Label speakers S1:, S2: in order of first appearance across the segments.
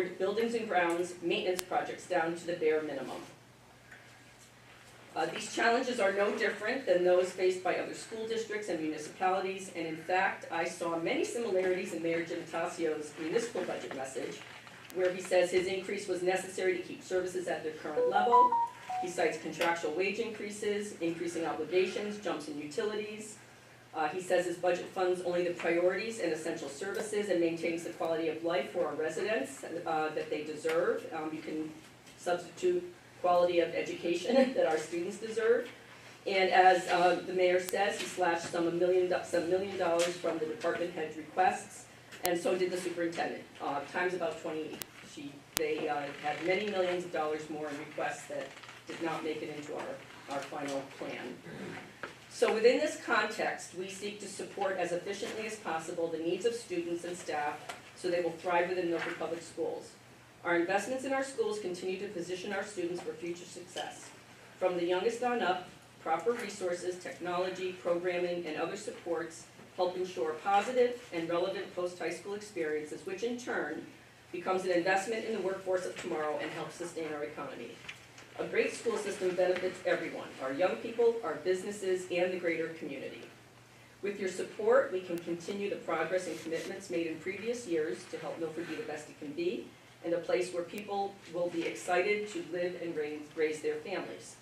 S1: lowered buildings and grounds maintenance projects down to the bare minimum. These challenges are no different than those faced by other school districts and municipalities, and in fact, I saw many similarities in Mayor Genitasio's municipal budget message, where he says his increase was necessary to keep services at their current level. He cites contractual wage increases, increasing obligations, jumps in utilities. He says his budget funds only the priorities and essential services and maintains the quality of life for our residents that they deserve. You can substitute quality of education that our students deserve. And as the mayor says, he slashed some $1 million from the department head requests, and so did the superintendent, times about 28. They had many millions of dollars more in requests that did not make it into our final plan. So within this context, we seek to support as efficiently as possible the needs of students and staff so they will thrive within Milford Public Schools. Our investments in our schools continue to position our students for future success. From the youngest on up, proper resources, technology, programming, and other supports help ensure positive and relevant post-high school experiences, which in turn becomes an investment in the workforce of tomorrow and helps sustain our economy. A great school system benefits everyone, our young people, our businesses, and the greater community. With your support, we can continue the progress and commitments made in previous years to help Milford be the best it can be, and a place where people will be excited to live and raise their families.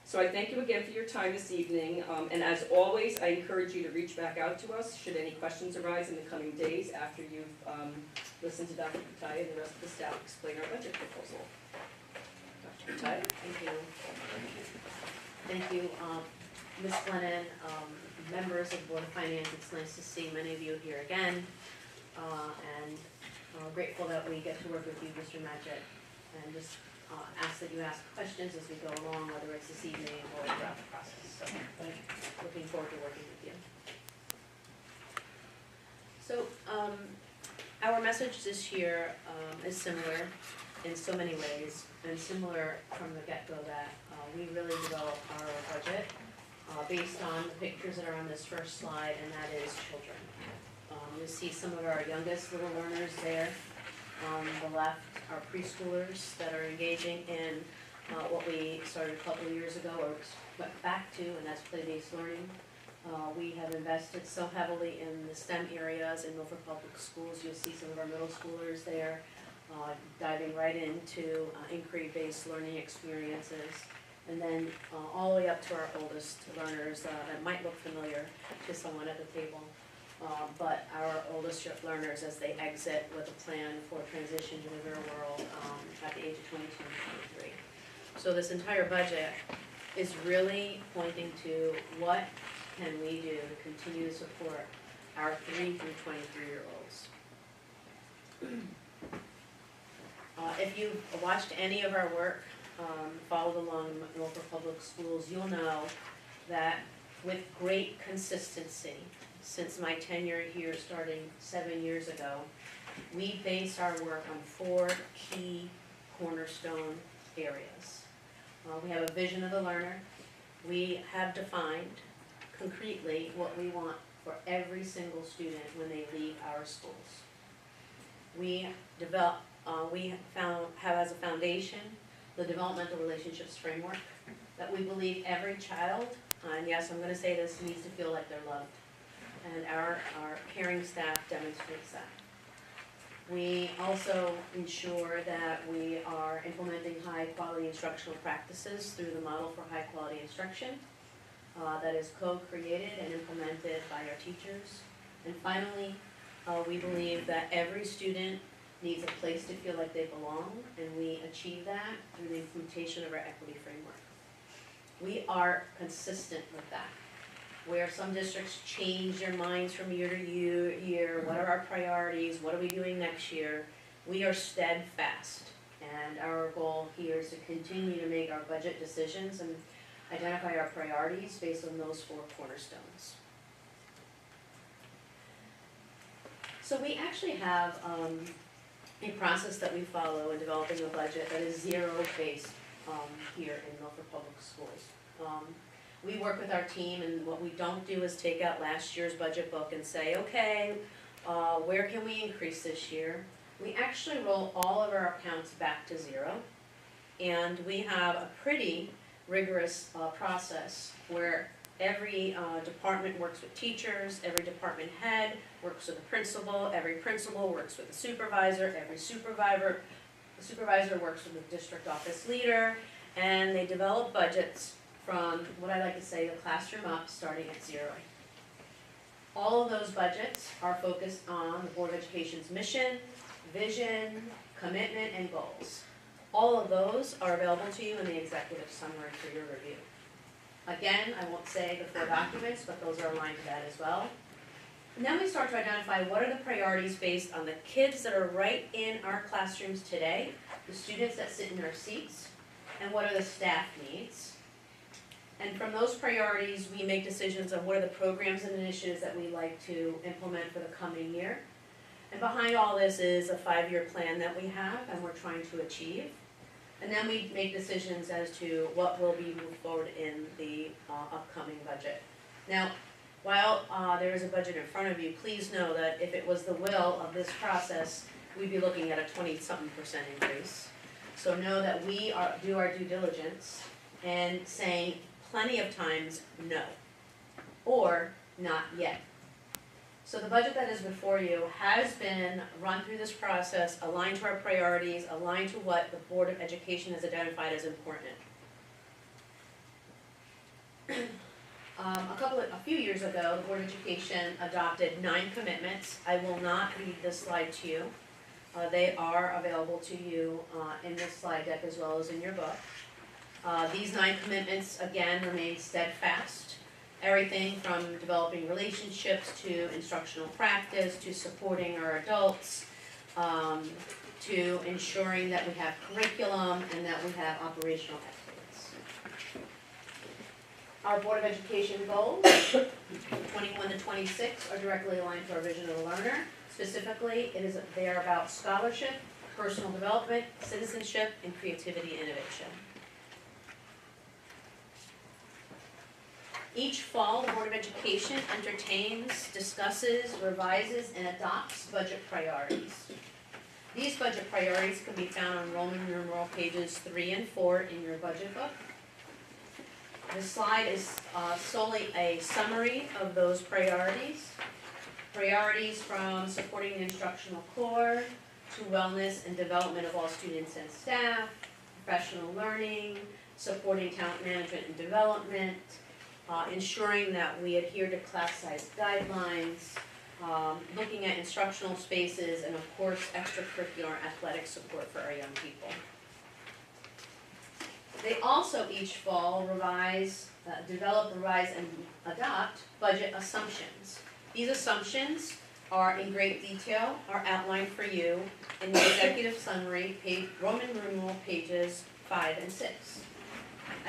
S1: So I thank you again for your time this evening, and as always, I encourage you to reach back out to us should any questions arise in the coming days after you've listened to Dr. Pataya and the rest of the staff explain our budget proposal. Dr. Pataya?
S2: Thank you. Thank you, Ms. Glennon, members of the Board of Finance. It's nice to see many of you here again, and grateful that we get to work with you, Mr. Matchett, and just ask that you ask questions as we go along, whether it's this evening or throughout the process. So, looking forward to working with you. So, our message this year is similar in so many ways, and similar from the get-go that we really develop our budget based on the pictures that are on this first slide, and that is children. You see some of our youngest little learners there. On the left are preschoolers that are engaging in what we started a couple of years ago or went back to, and that's play-based learning. We have invested so heavily in the STEM areas in Milford Public Schools. You'll see some of our middle schoolers there diving right into inquiry-based learning experiences. And then all the way up to our oldest learners that might look familiar to someone at the table. But our oldest learners as they exit with a plan for transition to the real world at the age of 22 and 23. So this entire budget is really pointing to what can we do to continue to support our 3 through 23-year-olds. If you've watched any of our work, followed along in Milford Public Schools, you'll know that with great consistency, since my tenure here starting 7 years ago, we base our work on 4 key cornerstone areas. We have a vision of the learner. We have defined concretely what we want for every single student when they leave our schools. We have as a foundation the developmental relationships framework that we believe every child, and yes, I'm going to say this, needs to feel like they're loved. And our caring staff demonstrates that. We also ensure that we are implementing high-quality instructional practices through the model for high-quality instruction that is co-created and implemented by our teachers. And finally, we believe that every student needs a place to feel like they belong, and we achieve that through the implementation of our equity framework. We are consistent with that. Where some districts change their minds from year to year, what are our priorities, what are we doing next year, we are steadfast. And our goal here is to continue to make our budget decisions and identify our priorities based on those 4 cornerstones. So we actually have a process that we follow in developing a budget that is zero-based here in Milford Public Schools. We work with our team, and what we don't do is take out last year's budget book and say, okay, where can we increase this year? we actually roll all of our accounts back to zero. And we have a pretty rigorous process where every department works with teachers, every department head works with the principal, every principal works with the supervisor, every supervisor works with the district office leader, and they develop budgets from what I like to say the classroom up, starting at zero. All of those budgets are focused on the Board of Education's mission, vision, commitment, and goals. All of those are available to you in the executive summary for your review. Again, I won't say the 4 documents, but those are aligned to that as well. And then we start to identify what are the priorities based on the kids that are right in our classrooms today, the students that sit in our seats, and what are the staff needs. And from those priorities, we make decisions on what are the programs and initiatives that we like to implement for the coming year. And behind all this is a 5-year plan that we have and we're trying to achieve. And then we make decisions as to what will be moved forward in the upcoming budget. Now, while there is a budget in front of you, please know that if it was the will of this process, we'd be looking at a 20-something% increase. So know that we do our due diligence and saying plenty of times no, or not yet. So the budget that is before you has been run through this process, aligned to our priorities, aligned to what the Board of Education has identified as important. A few years ago, the Board of Education adopted 9 commitments. I will not read this slide to you. They are available to you in this slide deck as well as in your book. These 9 commitments, again, remain steadfast. Everything from developing relationships to instructional practice, to supporting our adults, to ensuring that we have curriculum and that we have operational excellence. Our Board of Education goals, 21 to 26, are directly aligned to our vision of the learner. Specifically, they are about scholarship, personal development, citizenship, and creativity and innovation. Each fall, the Board of Education entertains, discusses, revises, and adopts budget priorities. These budget priorities can be found on Roman numeral pages 3 and 4 in your budget book. This slide is solely a summary of those priorities. Priorities from supporting the instructional core, to wellness and development of all students and staff, professional learning, supporting talent management and development, ensuring that we adhere to class-size guidelines, looking at instructional spaces, and of course, extracurricular athletic support for our young people. They also each fall develop, revise, and adopt budget assumptions. These assumptions are in great detail, are outlined for you in the executive summary, Roman numeral pages 5 and 6.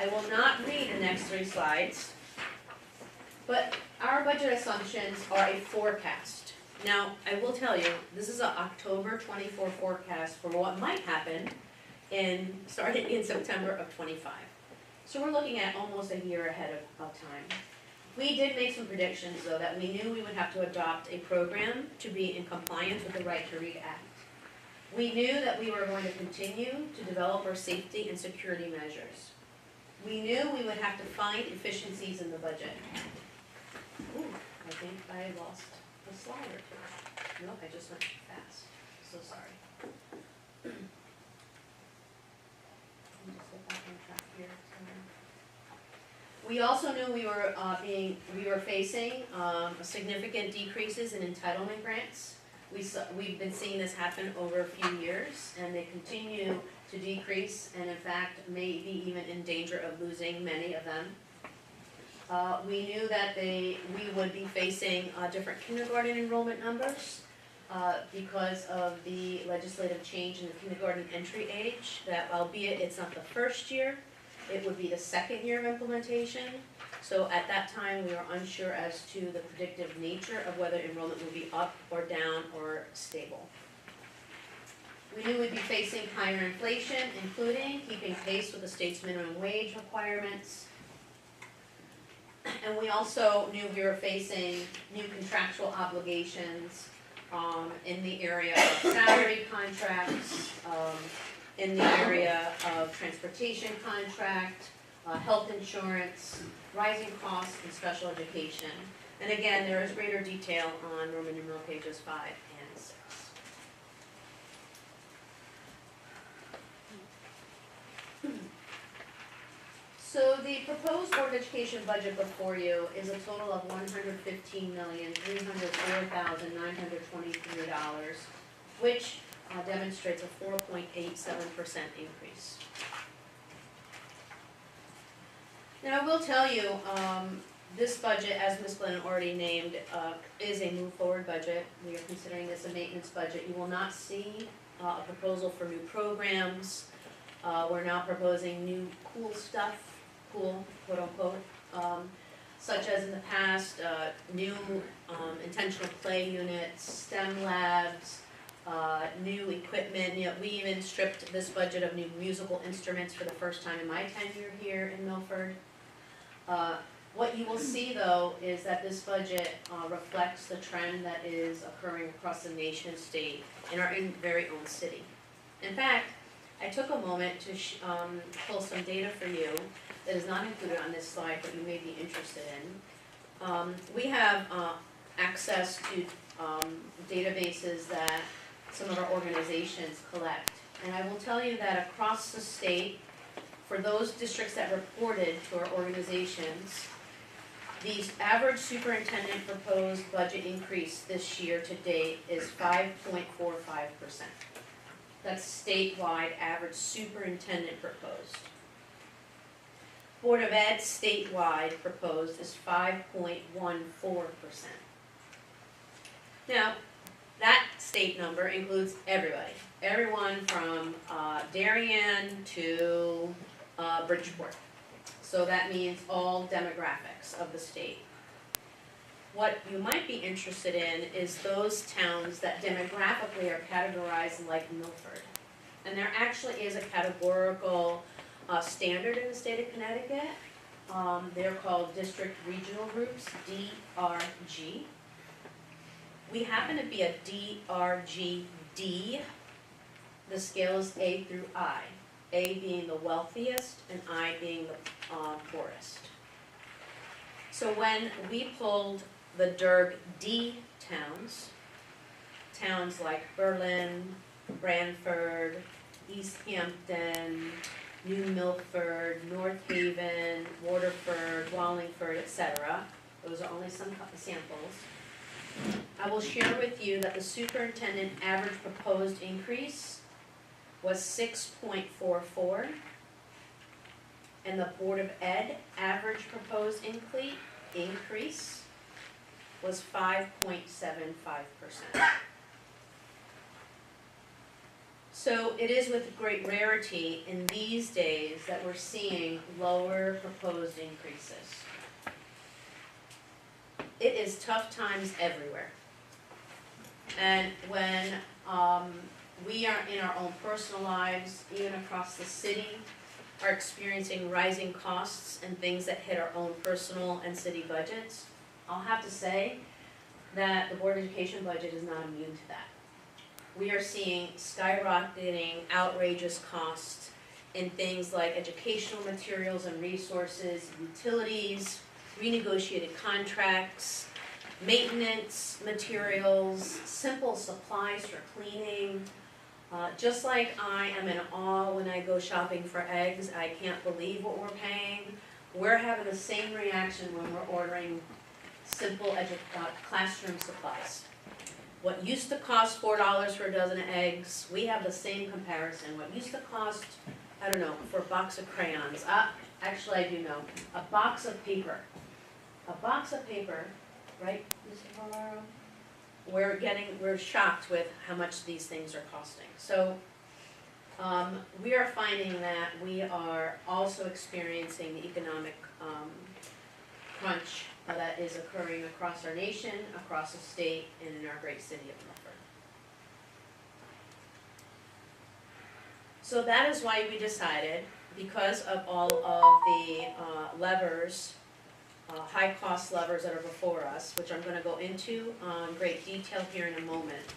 S2: I will not read the next 3 slides. But our budget assumptions are a forecast. Now, I will tell you, this is an October 24 forecast for what might happen starting in September of 25. So we're looking at almost a year ahead of time. We did make some predictions, though, that we knew we would have to adopt a program to be in compliance with the Right to Read Act. We knew that we were going to continue to develop our safety and security measures. We knew we would have to find efficiencies in the budget. Ooh, I think I lost a slide or 2. Nope, I just went too fast. So sorry. Let me just get back on track here. We also knew we were facing significant decreases in entitlement grants. We've been seeing this happen over a few years, and they continue to decrease, and in fact, may be even in danger of losing many of them. We knew that we would be facing different kindergarten enrollment numbers because of the legislative change in the kindergarten entry age, that albeit it's not the first year, it would be the second year of implementation. So at that time, we were unsure as to the predictive nature of whether enrollment would be up or down or stable. We knew we'd be facing higher inflation, including keeping pace with the state's minimum wage requirements. And we also knew we were facing new contractual obligations in the area of salary contracts, in the area of transportation contract, health insurance, rising costs, and special education. And again, there is greater detail on Roman numeral pages 5 and 6. So the proposed Board of Education budget before you is a total of $115,304,923, which demonstrates a 4.87% increase. Now I will tell you, this budget, as Ms. Glenn already named, is a move forward budget. We are considering this a maintenance budget. You will not see a proposal for new programs. We're not proposing new cool stuff, cool, quote unquote, such as in the past, new intentional play units, STEM labs, new equipment. You know, we even stripped this budget of new musical instruments for the first time in my tenure here in Milford. What you will see though is that this budget reflects the trend that is occurring across the nation and state in our very own city. In fact, I took a moment to pull some data for you that is not included on this slide, but you may be interested in. We have access to databases that some of our organizations collect. And I will tell you that across the state, for those districts that reported to our organizations, the average superintendent proposed budget increase this year to date is 5.45%. That's statewide average superintendent proposed. Board of Ed statewide proposed is 5.14%. Now, that state number includes everybody. Everyone from Darien to Bridgeport. So that means all demographics of the state. What you might be interested in is those towns that demographically are categorized like Milford. And there actually is a categorical standard in the state of Connecticut. They're called District Regional Groups, DRG. We happen to be a DRG-D. The scale is A through I. A being the wealthiest and I being the poorest. So when we pulled the DRG D towns like Berlin, Branford, East Hampton, New Milford, North Haven, Waterford, Wallingford, etc. Those are only some samples. I will share with you that the superintendent average proposed increase was 6.44, and the Board of Ed average proposed increase was 5.75%. So it is with great rarity in these days that we're seeing lower proposed increases. It is tough times everywhere. And when we are in our own personal lives, even across the city, are experiencing rising costs and things that hit our own personal and city budgets, I'll have to say that the Board of Education budget is not immune to that. We are seeing skyrocketing, outrageous costs in things like educational materials and resources, utilities, renegotiated contracts, maintenance materials, simple supplies for cleaning. Just like I am in awe when I go shopping for eggs, I can't believe what we're paying. We're having the same reaction when we're ordering simple classroom supplies. What used to cost $4 for a dozen of eggs, we have the same comparison. What used to cost, I don't know, for a box of crayons, actually I do know, a box of paper. A box of paper, right, Mr. Valero? We're shocked with how much these things are costing. So we are finding that we are also experiencing the economic crunch that is occurring across our nation, across the state, and in our great city of Milford. So that is why we decided, because of all of the levers high cost levers that are before us, which I'm gonna go into in great detail here in a moment.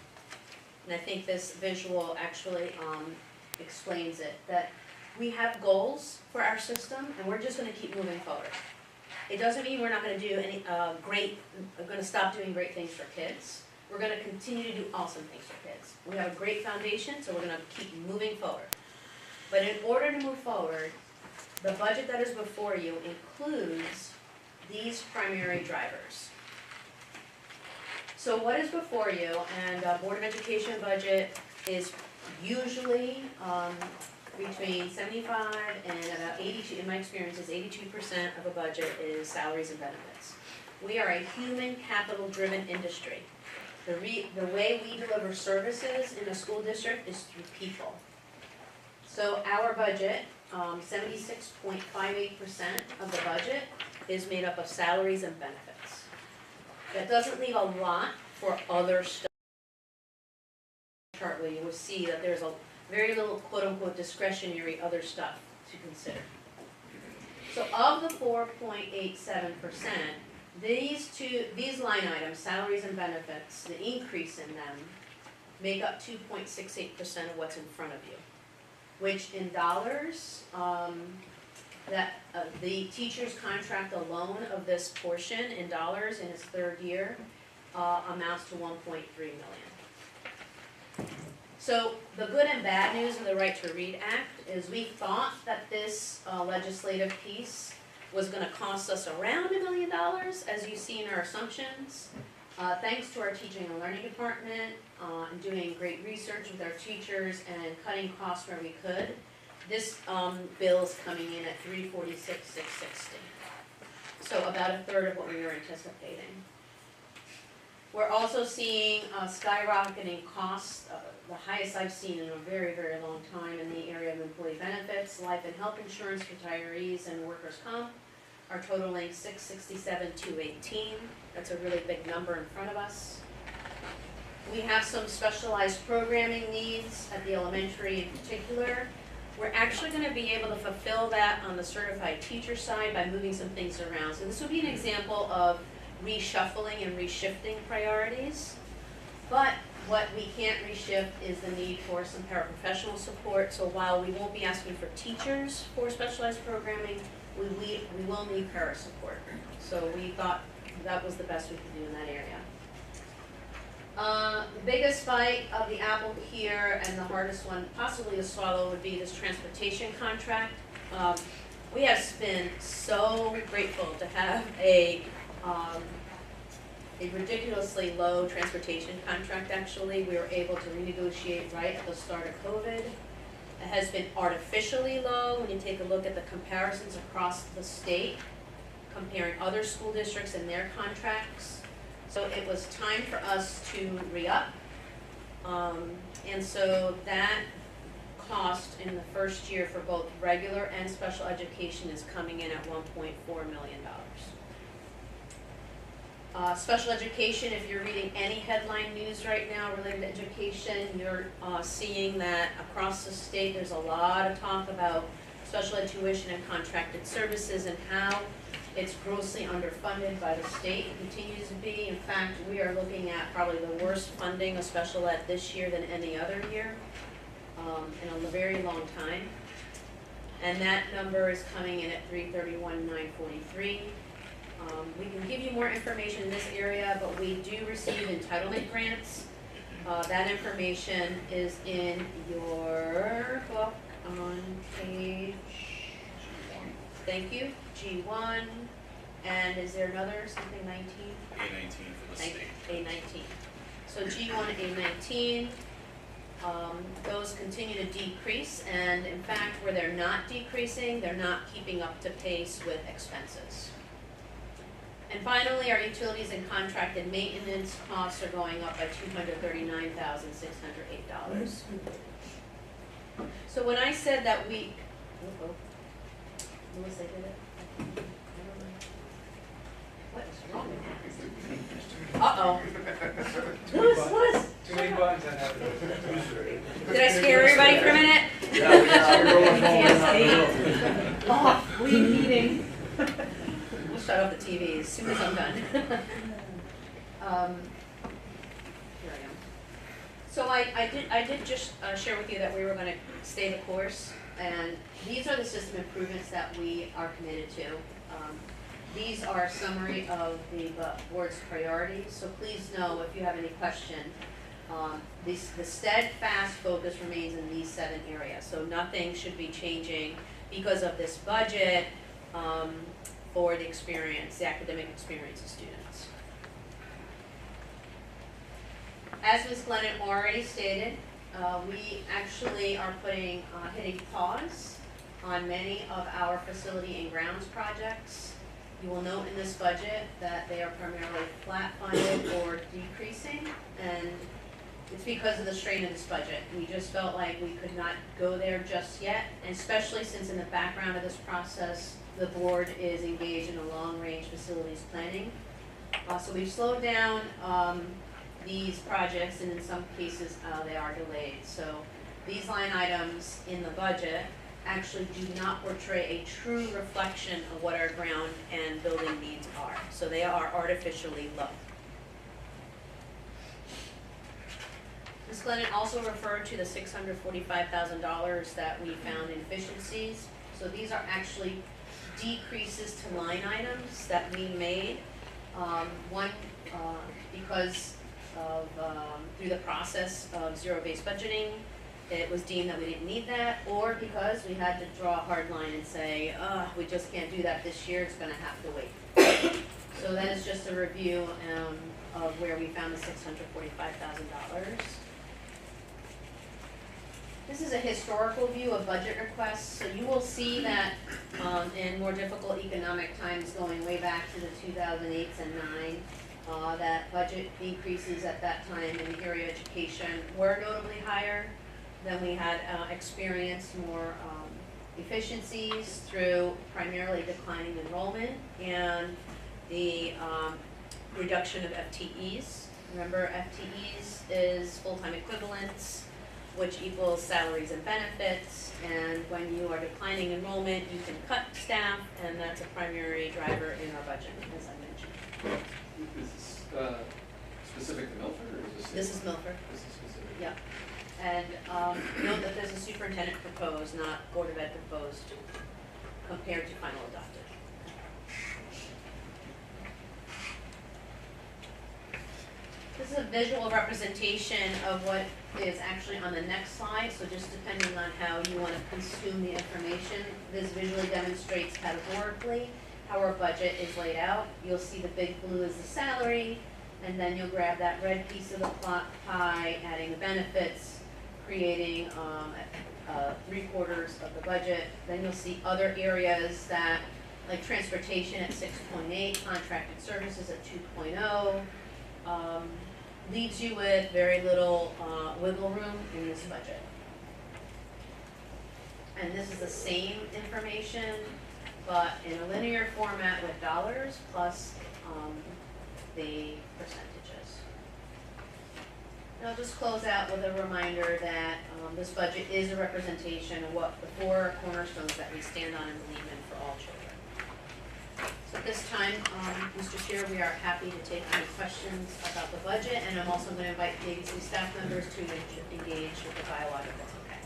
S2: And I think this visual actually explains it, that we have goals for our system and we're just gonna keep moving forward. It doesn't mean we're not gonna do any we're gonna stop doing great things for kids. We're gonna continue to do awesome things for kids. We have a great foundation, so we're gonna keep moving forward. But in order to move forward, the budget that is before you includes these primary drivers. So what is before you, and Board of Education budget is usually between 75 and about 82, in my experience, is 82% of a budget is salaries and benefits. We are a human capital driven industry. The way we deliver services in a school district is through people. So our budget, 76.58% of the budget is made up of salaries and benefits. That doesn't leave a lot for other stuff. Chart where you will see that there's a very little quote-unquote discretionary other stuff to consider. So of the 4.87%, these line items, salaries and benefits, the increase in them, make up 2.68% of what's in front of you, which in dollars, the teacher's contract alone of this portion in dollars in its third year amounts to 1.3 million. So the good and bad news of the Right to Read Act is we thought that this legislative piece was going to cost us around $1 million, as you see in our assumptions. Thanks to our teaching and learning department and doing great research with our teachers and cutting costs where we could, this bill's coming in at $346,660. So about a third of what we were anticipating. We're also seeing skyrocketing costs, the highest I've seen in a very, very long time in the area of employee benefits, life and health insurance, retirees, and workers' comp are totaling $667,218. That's a really big number in front of us. We have some specialized programming needs at the elementary in particular. We're actually going to be able to fulfill that on the certified teacher side by moving some things around. So this would be an example of reshuffling and reshifting priorities. But what we can't reshift is the need for some paraprofessional support. So while we won't be asking for teachers for specialized programming, we will need para support. So we thought that was the best we could do in that area. The biggest bite of the apple here, and the hardest one possibly to swallow, would be this transportation contract. We have been so grateful to have a ridiculously low transportation contract. Actually, we were able to renegotiate right at the start of COVID. It has been artificially low when you take a look at the comparisons across the state, comparing other school districts and their contracts. So it was time for us to re-up. And so that cost in the first year for both regular and special education is coming in at $1.4 million. Special education, if you're reading any headline news right now related to education, you're seeing that across the state there's a lot of talk about special ed tuition and contracted services and how it's grossly underfunded by the state. It continues to be. In fact, we are looking at probably the worst funding of special ed this year than any other year in a very long time. And that number is coming in at $331,943. We can give you more information in this area, but we do receive entitlement grants. That information is in your book on page, thank you, G1. And is there another, something 19?
S3: A19 for the state.
S2: A19. So G1, A19, those continue to decrease, and in fact, where they're not decreasing, they're not keeping up to pace with expenses. And finally, our utilities and contracted maintenance costs are going up by $239,608. So when I said that we, Melissa did it? What is wrong with that? Uh-oh. Louis.
S4: Too many buttons that have
S2: Did I scare everybody for a minute?
S4: Yeah,
S2: Oh, leave meeting. shut off the TV as soon as I'm done. Here I am. So I did just share with you that we were gonna stay the course, and these are the system improvements that we are committed to. These are a summary of the board's priorities, so please know if you have any question, the steadfast focus remains in these 7 areas, so nothing should be changing because of this budget for the experience, the academic experience of students. As Ms. Glennon already stated, we actually are hitting pause on many of our facility and grounds projects. You will note in this budget that they are primarily flat funded or decreasing, and it's because of the strain of this budget. We just felt like we could not go there just yet, and especially since in the background of this process, the board is engaged in a long-range facilities planning. So we've slowed down these projects, and in some cases they are delayed. So these line items in the budget actually do not portray a true reflection of what our ground and building needs are. So they are artificially low. Ms. Glennon also referred to the $645,000 that we found in efficiencies. So these are actually decreases to line items that we made. One, because of, through the process of zero-based budgeting, it was deemed that we didn't need that, or because we had to draw a hard line and say, we just can't do that this year, it's gonna have to wait. So that is just a review of where we found the $645,000. This is a historical view of budget requests, so you will see that in more difficult economic times going way back to the 2008s and 9, that budget increases at that time in the area of education were notably higher. Then we had experienced more efficiencies through primarily declining enrollment and the reduction of FTEs. Remember, FTEs is full-time equivalents, which equals salaries and benefits, and when you are declining enrollment, you can cut staff, and that's a primary driver in our budget, as I mentioned.
S4: Is this specific to Milford, or is this?
S2: This is Milford.
S4: This is specific.
S2: Yeah. And note that there's a superintendent proposed, not Board of Ed proposed, compared to final adopted. This is a visual representation of what is actually on the next slide, so just depending on how you want to consume the information, this visually demonstrates categorically how our budget is laid out. You'll see the big blue is the salary, and then you'll grab that red piece of the pie, adding the benefits, creating 3/4 of the budget. Then you'll see other areas that, like transportation at 6.8, contracted services at 2.0, leaves you with very little wiggle room in this budget. And this is the same information, but in a linear format with dollars plus the percentages. And I'll just close out with a reminder that this budget is a representation of what the 4 cornerstones that we stand on and believe in for all children. So at this time, Mr. Chair, we are happy to take any questions about the budget, and I'm also going to invite the ABC staff members to engage with the dialogue if that's okay.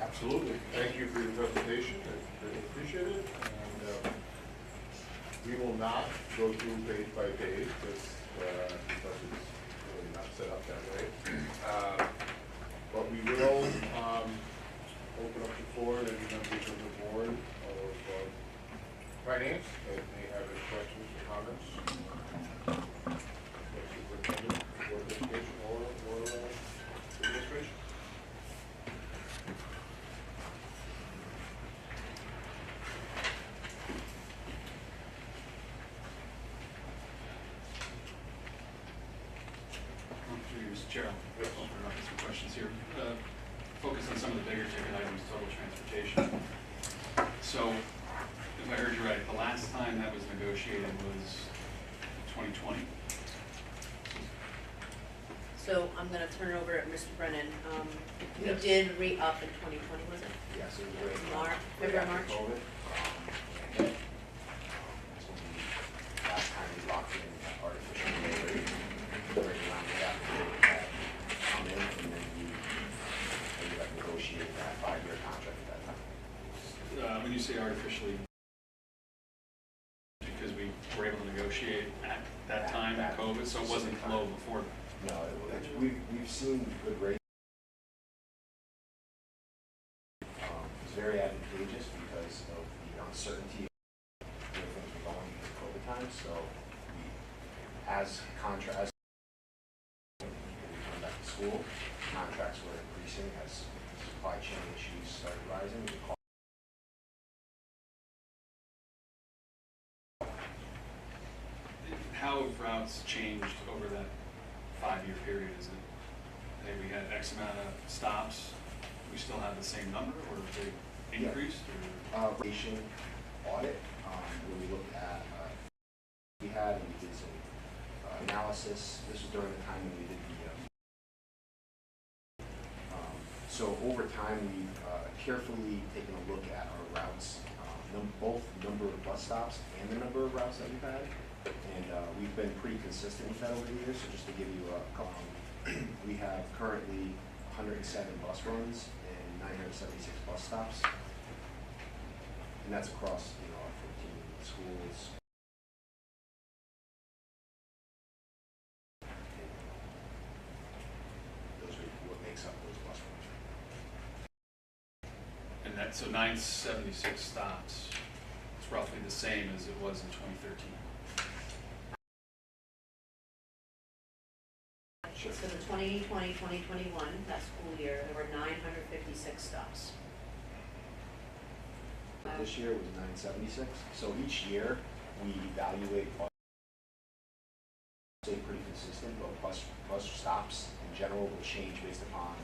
S5: Absolutely. Thank you for your presentation. I really appreciate it. And we will not go through page by page because it's really not set up that way. But we will open up the floor to any members of the board of finance that may have any questions or comments. Superintendent, Board of Education, or administration.
S3: Mr. Chair, I'll open up some questions here. Focus on some of the bigger ticket items, total transportation. So, if I heard you right, the last time that was negotiated was 2020.
S2: So I'm going to turn it over to Mr. Brennan. We did re-up in 2020, was it?
S5: Yes, it was
S2: February, March?
S3: when you say artificially, because we were able to negotiate at that time, at COVID, so it wasn't low before that?
S6: No, we've seen good rates. It's very advantageous because of the uncertainty of where things were going in COVID times. So we, as contracts, when we come back to school, contracts were increasing as supply chain issues started rising.
S3: How have routes changed over that 5-year period? Is it, hey, we had X amount of stops, we still have the same number, or have they increased?
S6: Rating audit, where we looked at, we had and we did some analysis. This was during the time when we did the, so over time we've carefully taken a look at our routes, both number of bus stops and the number of routes that we've had. And we've been pretty consistent with that over the years. So just to give you a couple, we have currently 107 bus runs and 976 bus stops. And that's across, our 14 schools. Those are what makes up those bus runs.
S3: And that, so 976 stops, it's roughly the same as it was in 2013.
S2: So the 2020-2021, that school year, there were 956 stops.
S6: This year was 976. So each year we evaluate bus, stay pretty consistent, but bus stops in general will change based upon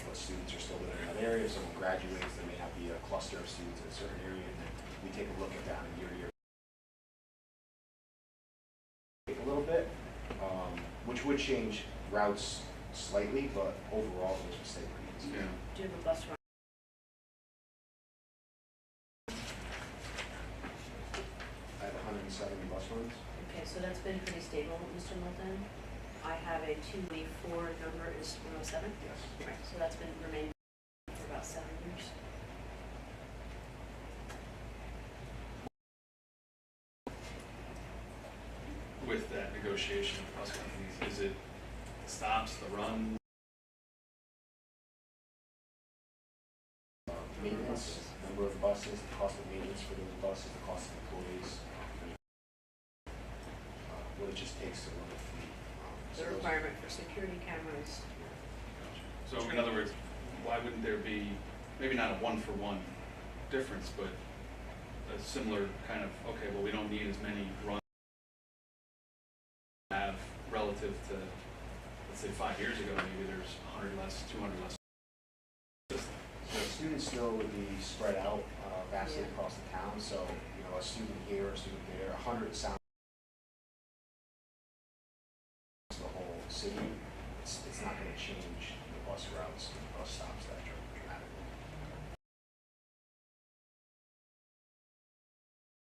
S6: what students are still living in that area. If someone graduates, there may not be a cluster of students in a certain area, and then we take a look at that on a year-to-year. A little bit, which would change routes slightly, but overall those will stay pretty consistent.
S3: Yeah.
S2: Do you have a bus run?
S6: I have 107 bus runs.
S2: Okay, so that's been pretty stable, Mr. Milton. I have a 284 number is 107.
S6: Yes.
S2: Right, so that's been remained for about 7 years.
S3: With that negotiation with bus companies, is it the stops, the run?
S6: Maintenance, number of buses, the cost of maintenance for those buses, the cost of employees, what it just takes to run a fleet.
S2: The requirement for security cameras.
S3: So in other words, why wouldn't there be, maybe not a one-for-one difference, but a similar kind of, okay, well, we don't need as many runs have relative to, let's say 5 years ago, maybe there's 100 less, 200 less.
S6: So students still would be spread out vastly across the town. So, a student here, a student there, 100 sound the whole city. It's not going to change the bus routes and the bus stops that dramatically.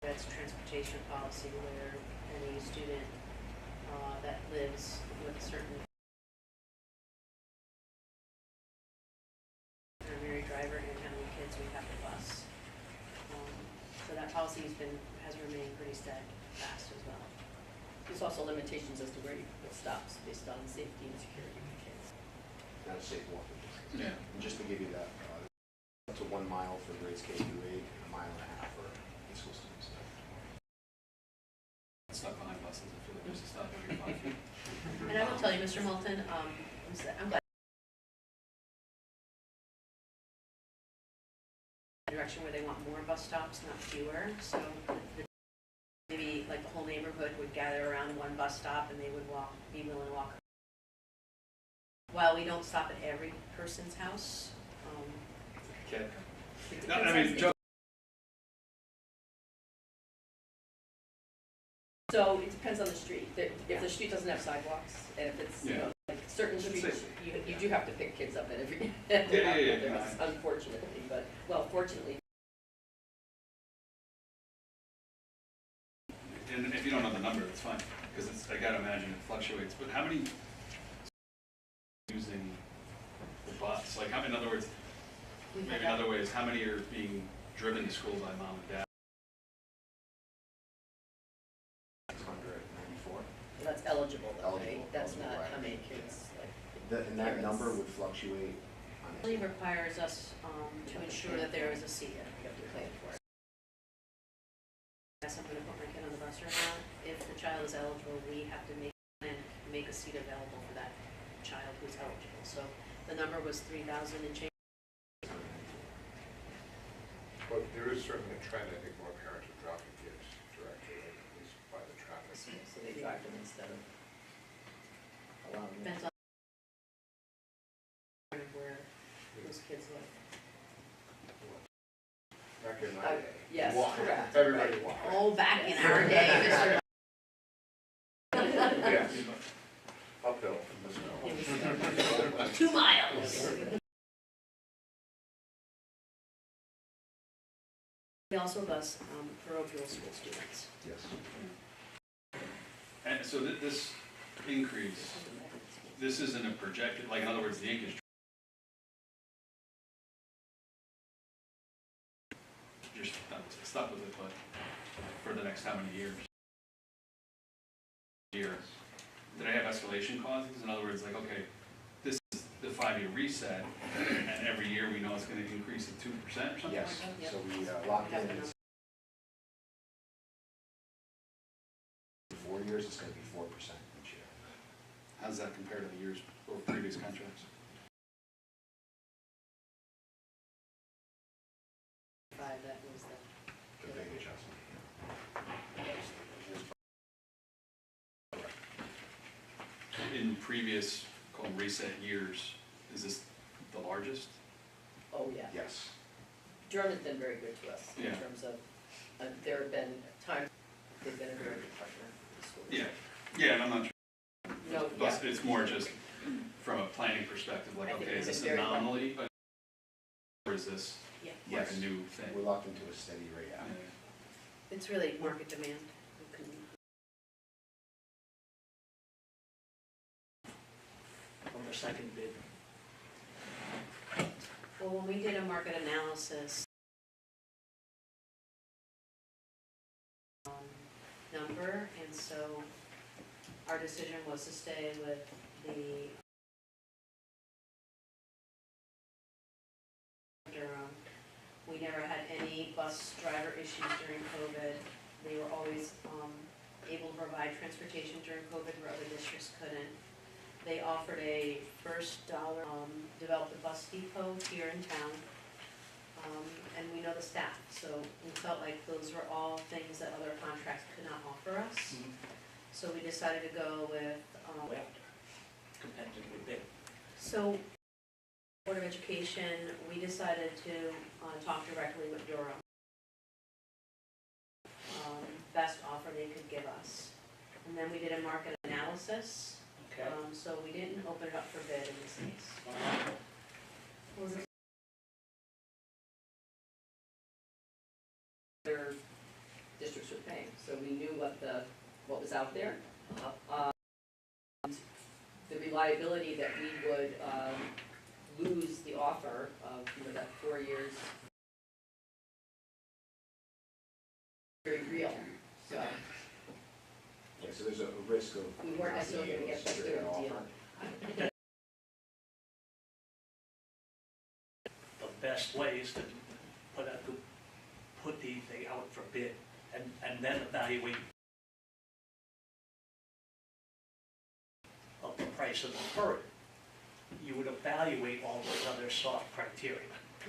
S2: That's transportation policy where any student that lives with a certain primary driver and how many kids we have to bus. So that policy has remained pretty steadfast as well.
S1: There's also limitations as to where you put stops based on safety and security for kids.
S6: Not a safe walking distance.
S3: Yeah.
S6: And just to give you that, up to 1 mile for grades K through 8 and a mile and a half for high school students.
S3: Stuck behind buses, I feel like there's a stop every 5 feet.
S2: And I will tell you, Mr. Moulton, I'm glad direction where they want more bus stops, not fewer. So maybe like the whole neighborhood would gather around one bus stop and they would be willing to walk. While we don't stop at every person's house.
S3: Okay.
S1: It
S3: No, I
S1: depends
S3: mean,
S1: on- So it depends on the street. If the street doesn't have sidewalks, and if it's,
S3: Yeah.
S1: like certain
S3: It's
S1: streets,
S3: safe.
S1: you do have to pick kids up at every,
S3: Yeah.
S1: unfortunately, but, well, fortunately.
S3: And if you don't know the number, that's fine, because I gotta imagine it fluctuates, but how many using the bus? Like, in other words, maybe another way is how many are being driven to school by mom and dad.
S6: 694.
S1: That's eligible though, right?
S6: Eligible,
S1: That's
S6: eligible,
S1: not
S6: right.
S1: how many kids, like.
S6: And that
S1: parents.
S6: number would fluctuate on
S2: It really requires us to ensure that there is a seat.
S1: You have to plan for it.
S2: Yes, I'm gonna put my kid on the bus or not. If the child is eligible, we have to make a seat available for that child who's eligible. So the number was 3,000 and change.
S5: But there is certainly a trend, I think more parents are dropping kids directly, at least by the traffic.
S1: So they drive them instead of allowing them.
S2: Depends on where those kids live.
S5: Back in my day.
S1: Yes,
S5: Walk.
S1: correct.
S5: Everybody
S1: Right.
S5: walked.
S2: Oh, back in our day, Mr.
S5: Yes. Uphill from the snow.
S2: 2 miles. We also bus parochial school students.
S6: Yes.
S3: And so this increase, this isn't a projected, like in other words, the ink is you're stuck with it, but for the next how many years? Did I have escalation clauses? In other words, like, okay, this is the 5-year reset, and every year we know it's gonna increase at 2% or something like
S6: Yes,
S3: that?
S2: Yep.
S6: so we locked in 4 years, it's gonna be 4% each year.
S3: How does that compare to the years or previous contracts?
S2: 5, that was
S6: The big adjustment.
S3: In previous, called reset years, is this the largest?
S1: Oh, yeah.
S6: Yes.
S1: Durham has been very good to us in
S3: Yeah.
S1: terms of, there have been times they've been a very good partner with the school.
S3: Yeah, and I'm not
S1: No,
S3: But
S1: yeah.
S3: it's more just from a planning perspective, like,
S1: I think
S3: okay, is
S1: we've
S3: this
S1: been
S3: an
S1: very
S3: anomaly? Or is this
S2: Yeah.
S3: like
S6: Yes.
S3: a new thing?
S6: We're locked into a steady rate out.
S2: It's really market demand. You can-
S7: on the second bid.
S2: Well, when we did a market analysis number, and so our decision was to stay with the Durham. We never had any bus driver issues during COVID. They were always able to provide transportation during COVID where other districts couldn't. They offered a first dollar, developed a bus depot here in town. And we know the staff, so we felt like those were all things that other contracts could not offer us. So we decided to go with,
S7: Well, competitively bid.
S2: so Board of Education, we decided to talk directly with Durham. Best offer they could give us. And then we did a market analysis.
S7: Okay.
S2: So we didn't open it up for bid in this case.
S1: Other districts were paying, so we knew what was out there. The reliability that we would lose the offer of, that 4 years, very real, so
S6: Yeah, so there's a risk of
S1: we weren't
S6: not
S1: necessarily
S6: being
S1: gonna
S6: able
S1: get
S6: to
S1: that
S6: secure
S1: good
S6: that
S1: deal.
S6: offer.
S7: The best way is to put the thing out for bid and then evaluate of the price of the bird. You would evaluate all those other soft criteria.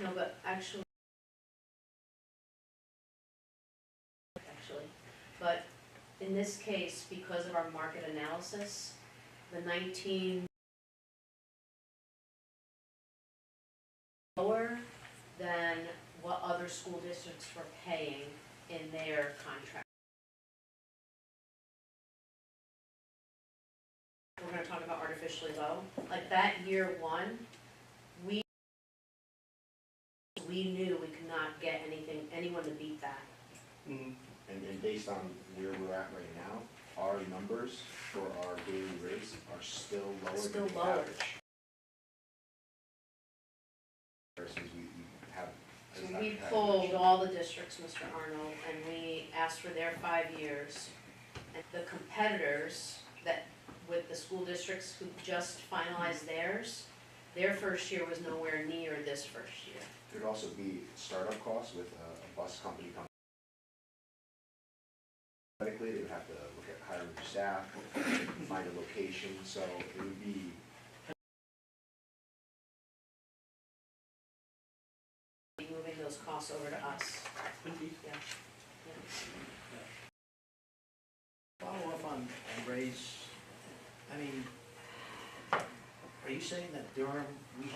S2: No, but actually, but in this case, because of our market analysis, the 19 lower than what other school districts were paying in their contract. We're gonna talk about artificially low, like that year one, we knew we could not get anyone to beat that.
S6: And based on where we're at right now, our numbers for our daily rates are still lower
S2: Still
S6: than the
S2: lower.
S6: average. Versus we have, as not
S2: We
S6: competitive.
S2: polled all the districts, Mr. Arnold, and we asked for their 5 years. And the competitors that, with the school districts who just finalized theirs, their first year was nowhere near this first year.
S6: There'd also be startup costs with a bus company coming. Medically, they would have to look at hiring staff, find a location, so it would be.
S2: Moving those costs over to us,
S7: Could be.
S2: yeah.
S8: Follow up on Ray's, I mean, are you saying that Durham, we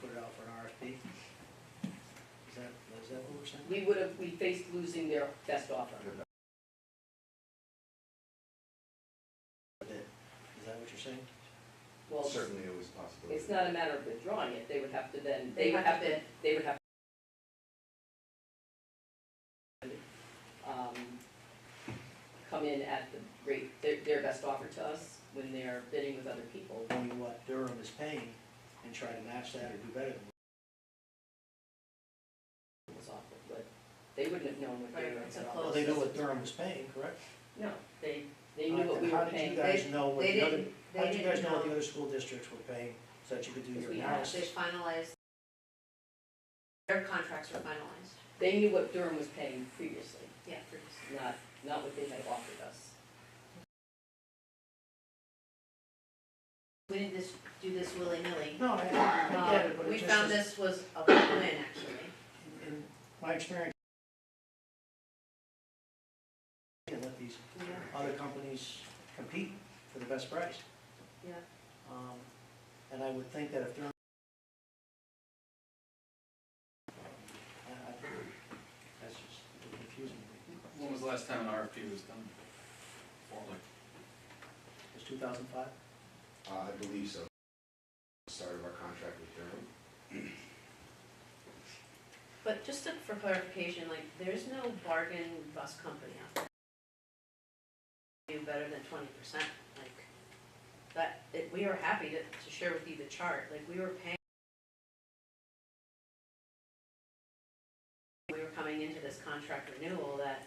S8: put it out for an RFP? Is that what we're saying?
S1: We faced losing their best offer.
S8: Is that what you're saying?
S1: Well,
S6: Certainly it was a possibility.
S1: it's not a matter of withdrawing it, they would have to then,
S2: They have to bid.
S1: they would have come in at the rate, their best offer to us when they're bidding with other people.
S8: Knowing what Durham is paying and try to match that or do better than.
S1: Was offered, but they wouldn't have known what they
S2: Right,
S1: were.
S2: it's a
S1: offered.
S2: close-
S8: Well, they knew what Durham was paying, correct?
S1: No, they knew what we
S8: How
S1: were
S8: did
S1: paying.
S8: you guys know what
S2: They
S8: the other,
S2: didn't-
S8: how did you guys know what the
S2: know.
S8: other school districts were paying so that you could do
S1: Because
S8: your
S1: we
S2: They
S8: analysis?
S2: finalized, their contracts were finalized,
S1: They knew what Durham was paying previously,
S2: yeah.
S1: not what they had offered us.
S2: We didn't just do this willy-nilly.
S8: No, I get it, but it
S2: We
S8: just
S2: found
S8: is-
S2: this was a win, actually.
S8: In my experience, and let these
S2: Yeah.
S8: other companies compete for the best price.
S2: Yeah.
S8: And I would think that if they're, that's just confusing me.
S3: When was the last time an RFP was done? Formally?
S8: It was 2005?
S6: I believe so. Start of our contract with Durham.
S2: But just for clarification, like, there's no bargain bus company out there. Do better than 20%, like, that, we are happy to share with you the chart, like, we were paying. We were coming into this contract renewal that,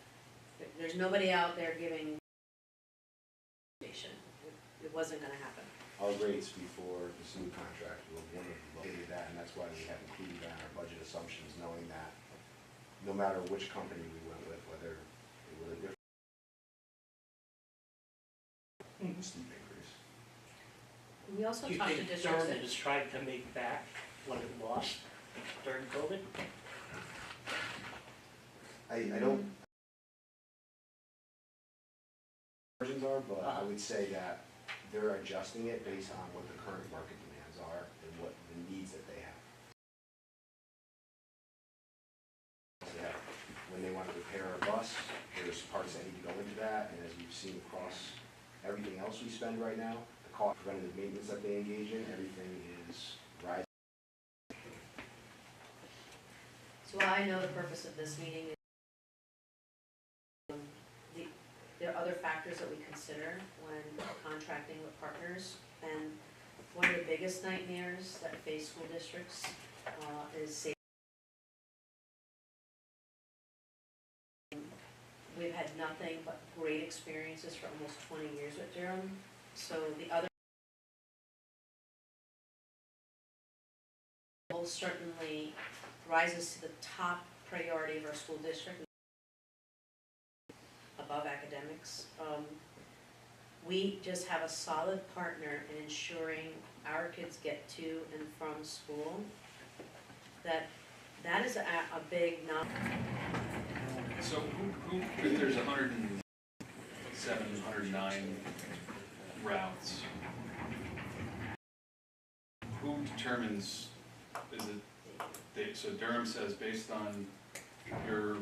S2: there's nobody out there giving. It wasn't gonna happen.
S6: Our rates before this new contract were one of the lowest that, and that's why we have included that in our budget assumptions, knowing that no matter which company we went with, whether it was a different steep increase.
S2: We also
S7: Do you
S2: talked to
S7: think
S2: districts
S7: Durham
S2: that,
S7: has tried to make back what it lost during COVID?
S6: I don't. Margins are, but I would say that they're adjusting it based on what the current market demands are and what the needs that they have. When they want to repair a bus, there's parts that need to go into that, and as we've seen across everything else we spend right now, the cost of preventative maintenance that they engage in, everything is rising.
S2: so I know the purpose of this meeting is, there are other factors that we consider when contracting with partners, and one of the biggest nightmares that face school districts is safety. We've had nothing but great experiences for almost 20 years with Durham, so the other certainly rises to the top priority of our school district, above academics. We just have a solid partner in ensuring our kids get to and from school. That is a big number.
S3: So who, if there's 107, 109 routes, who determines, is it, so Durham says based on your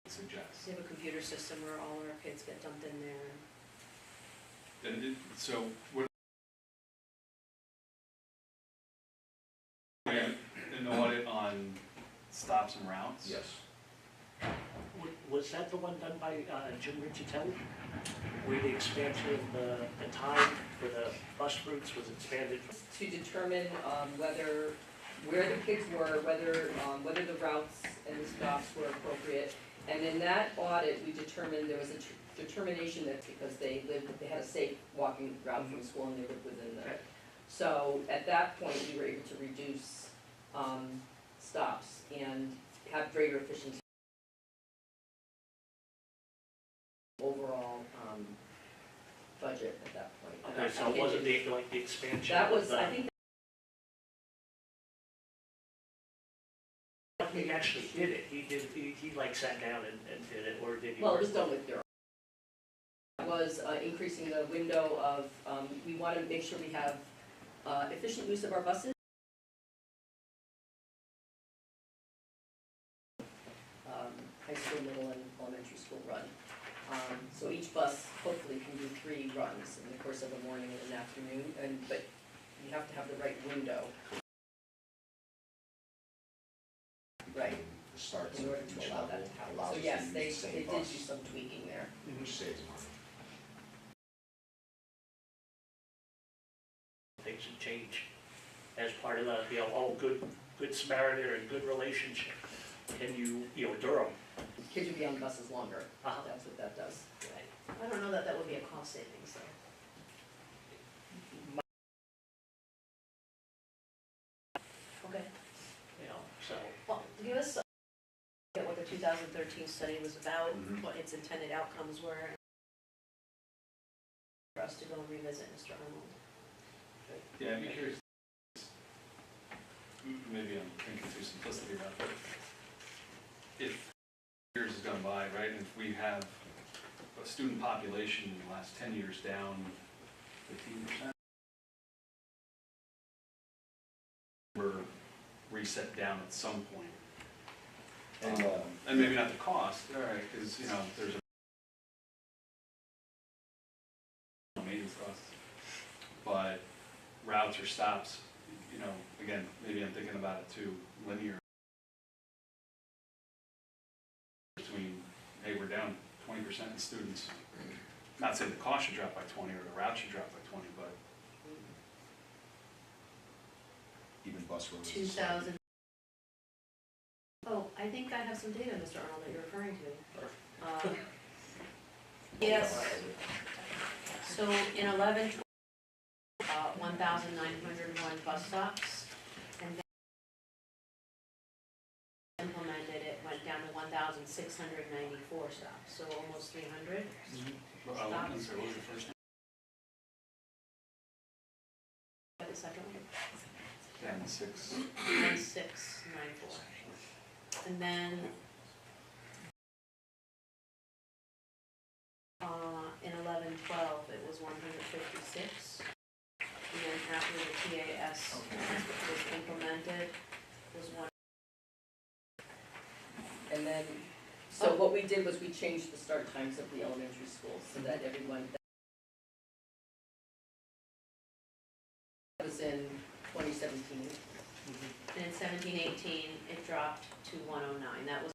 S3: suggests.
S2: We have a computer system where all our kids get dumped in there.
S3: And so what? An audit on stops and routes?
S6: Yes.
S7: Was that the one done by Jim Riccitelli? where the expansion of the time for the bus routes was expanded?
S1: To determine where the kids were, whether the routes and the stops were appropriate. And in that audit, we determined there was a determination that because they had a safe walking route from school and they lived within the. So at that point, we were able to reduce stops and have greater efficiency. Overall budget at that point.
S7: Okay, so it wasn't the expansion?
S1: That was,
S7: of the-
S1: I think.
S7: He actually did it, he like sat down and did it, or did he?
S1: Well, it
S7: work
S1: was done
S7: with-
S1: with Durham. It was increasing the window of, we want to make sure we have efficient use of our buses. High school, middle, and elementary school run. So each bus hopefully can do 3 runs in the course of a morning and an afternoon, but you have to have the right window. Right.
S6: The starts
S1: In order
S6: at
S1: to
S6: each
S1: allow
S6: level
S1: that to happen.
S6: allows
S1: So
S6: us
S1: yes,
S6: to use
S1: they
S6: the same
S1: did
S6: bus,
S1: do some tweaking there.
S6: which saves money.
S7: Things would change as part of the, all good Samaritan and good relationship. Can you, Durham,
S1: Kids would be on buses longer.
S7: Uh-huh.
S1: That's what that does.
S2: I don't know that that would be a cost savings though. Okay,
S7: so,
S2: well, give us what the 2013 study was about,
S6: Mhm.
S2: what its intended outcomes were. For us to go and revisit Mr. Arnold.
S3: Yeah, I'd be curious. Maybe I'm thinking too simplistically about it. If years has gone by, right, and if we have a student population in the last 10 years down 15%, we're reset down at some point. And maybe not the cost, all right, because, there's a maintenance cost, but routes or stops, again, maybe I'm thinking about it too, linear. Between, hey, we're down 20% in students. Not saying the cost should drop by 20 or the route should drop by 20, but
S6: Even bus roads.
S2: 2000. Oh, I think I have some data, Mr. Arnold, that you're referring to. Yes. So in 11, 1,901 bus stops, and then implemented, it went down to 1,694 stops, so almost 300.
S3: I'm sorry, what was the first name?
S2: What the second one?
S3: 6.
S2: 9694. And then in 11-12, it was 156. And then after the TAS was implemented, was one.
S1: And then, so what we did was we changed the start times of the elementary schools so that everyone, that was in 2017.
S2: And in 17-18, it dropped to 109. That was.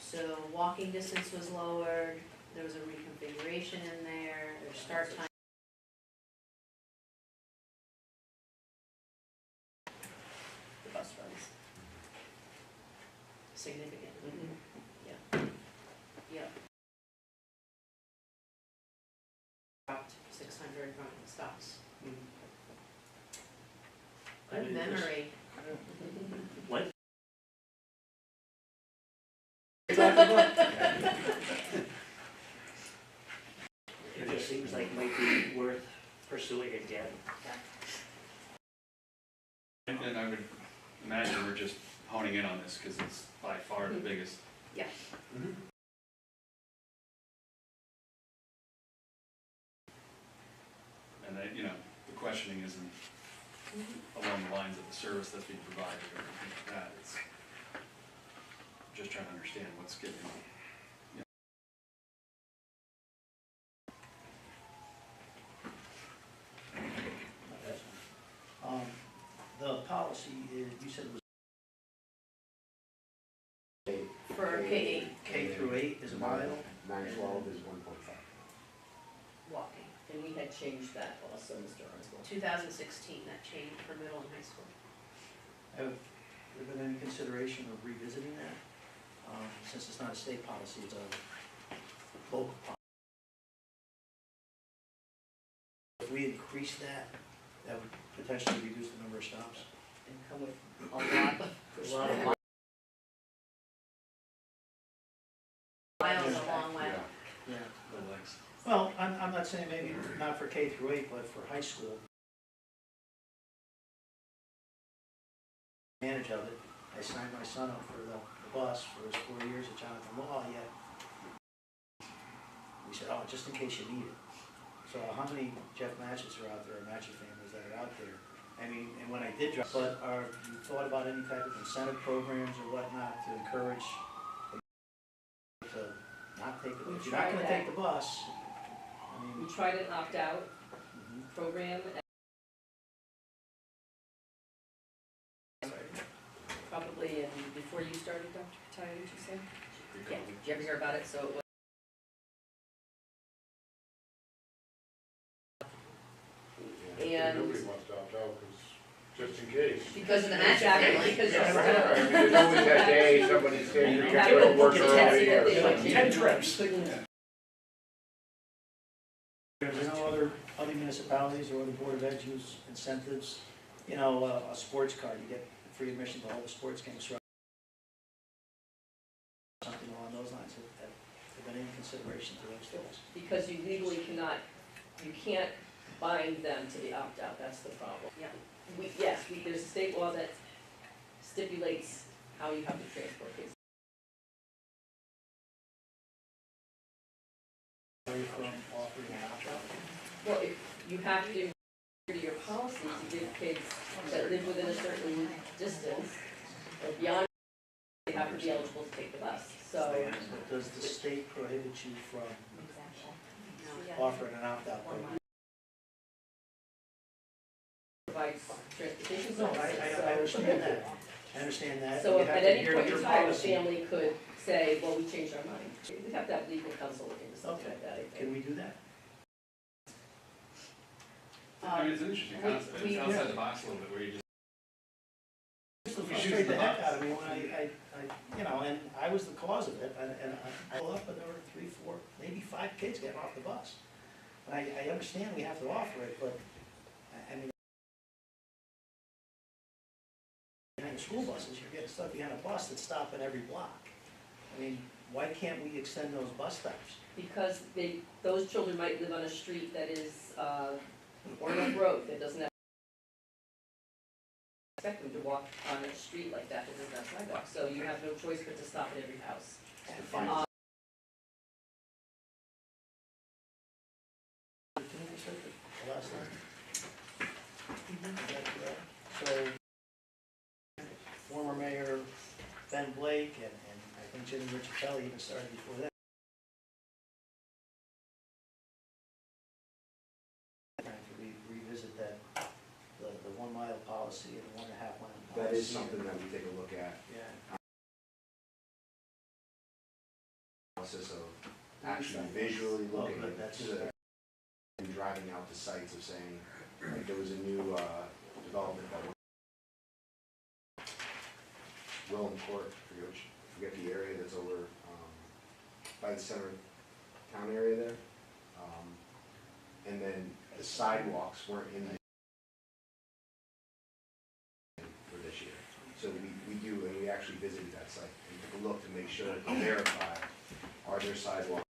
S2: So walking distance was lowered, there was a reconfiguration in there, there's start time. The bus runs. Significant. Yeah. Yep. Dropped 600 running stops.
S7: I
S2: Good
S7: mean, this-
S2: memory.
S7: what? It just seems like it might be worth pursuing again.
S3: And I would imagine we're just honing in on this because it's by far the biggest.
S2: Yeah.
S3: And the questioning isn't along the lines of the service that's being provided or anything like that. It's just trying to understand what's getting.
S8: The policy is, you said it was
S2: For K-8.
S8: K
S6: 912 is 1.5.
S2: walking.
S1: And we had changed that also, Mr. Armstrong.
S2: 2016, that changed for middle and high school.
S8: Have there been any consideration of revisiting that? Since it's not a state policy, it's a local policy. If we increase that, that would potentially reduce the number of stops.
S1: And come with a lot of pushback.
S2: Miles a long way.
S8: Yeah.
S3: The legs.
S8: Well, I'm not saying maybe not for K through 8, but for high school. Advantage of it. I signed my son up for the bus for his 4 years at Jonathan Law, yet we said, oh, just in case you need it. So how many Jeff Matches are out there, or Matchy families that are out there? I mean, and when I did drive, but are you thought about any type of incentive programs or whatnot to encourage to not take the, if you're not gonna take the bus, I
S1: We
S8: mean.
S1: tried an opt-out program, and probably before you started, Dr. Kataya, did you say? Yeah, did you ever hear about it? So it was. And
S5: Nobody wants to opt out, because, just in case.
S1: because of the match act, because
S5: Yeah,
S1: you're.
S5: right. I mean, there's always that day, somebody's saying, you
S1: You
S5: can't
S1: have
S5: go
S1: to
S5: to work
S1: book a taxi
S5: early,
S1: that
S5: or
S1: they
S5: something.
S1: might
S7: 10 trips.
S1: couldn't-
S8: There's no other municipalities or other Board of Ed use incentives, you know, a sports card, you get free admission to all the sports games. Something along those lines, have been any consideration to those things?
S1: Because you legally cannot, you can't bind them to the opt-out, that's the problem.
S2: Yeah.
S1: There's a state law that stipulates how you have to transport kids.
S8: Are you from offering an opt-out?
S1: Well, if you have to, to your policies, you give kids that live within a certain distance, or beyond, they have to be eligible to take the bus, so.
S8: But does the state prohibit you from
S2: No.
S8: offering an opt-out program?
S1: Provides transportation
S8: No,
S1: services,
S8: I understand that, I understand that.
S1: So
S8: You
S1: if
S8: have
S1: at
S8: to
S1: any
S8: adhere
S1: point
S8: to
S1: in
S8: your
S1: time, a
S8: policy.
S1: family could say, well, we changed our mind. We have to have legal counsel look into something
S8: Okay.
S1: like that, I think.
S8: Can we do that?
S3: I mean, it's an interesting concept, it's outside the box a little bit, where you just.
S8: Used to
S3: We
S8: frustrate
S3: choose
S8: the
S3: the
S8: heck
S3: box.
S8: out of me when I, you know, and I was the cause of it, and I pull up and there were 3, 4, maybe 5 kids getting off the bus. And I understand we have to offer it, but, I mean, behind the school buses, you're getting stuck behind a bus that's stopping every block. I mean, why can't we extend those bus stops?
S1: Because those children might live on a street that is, or a road that doesn't have. Expect them to walk on a street like that doesn't have sidewalks, so you have no choice but to stop at every house.
S8: Can we just take the last line? Is that correct? So, former Mayor Ben Blake and I think Jimmy Riccifelli even started before that. Time to revisit that, the 1 mile policy and the 1.5 mile policy.
S6: That is something that we take a look at.
S8: Yeah.
S6: Process of actually visually looking
S8: but that's-
S6: to the, and driving out to sites of saying, like, there was a new development that Willem Court, forget the area that's over by the center town area there. And then the sidewalks weren't in there for this year. So we do, and we actually visited that site and took a look to make sure to verify, are there sidewalks?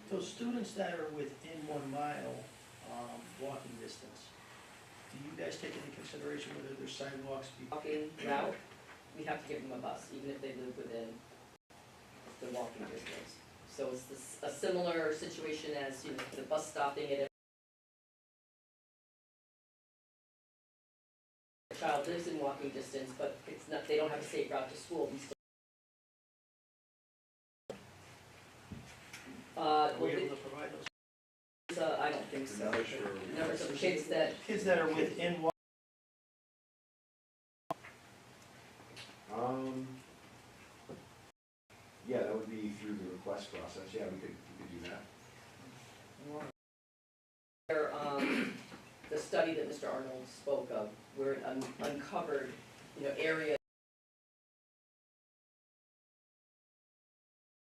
S8: So students that are within 1 mile walking distance, do you guys take into consideration whether there's sidewalks?
S1: Walking route, we have to give them a bus, even if they live within the walking distance. So it's a similar situation as, the bus stopping at a child lives in walking distance, but it's not, they don't have a safe route to school, we still.
S8: Are we
S1: Well,
S8: able to provide those?
S1: I don't think so.
S6: Not sure.
S1: Numbers of kids that,
S8: Kids that are within
S6: process, yeah, we could do that.
S1: There, the study that Mr. Arnold spoke of, where it uncovered, areas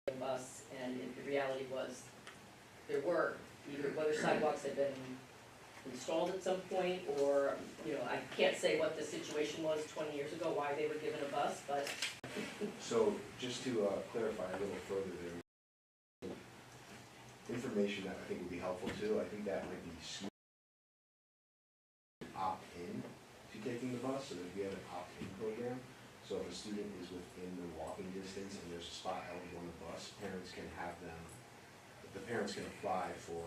S1: of us, and the reality was, there were, either whether sidewalks had been installed at some point, or, I can't say what the situation was 20 years ago, why they were given a bus, but.
S6: So, just to clarify a little further there, information that I think would be helpful too, I think that might be smart to opt in to taking the bus, so that we have an opt-in program. So if a student is within the walking distance and there's a spot eligible on the bus, parents can have them, the parents can apply for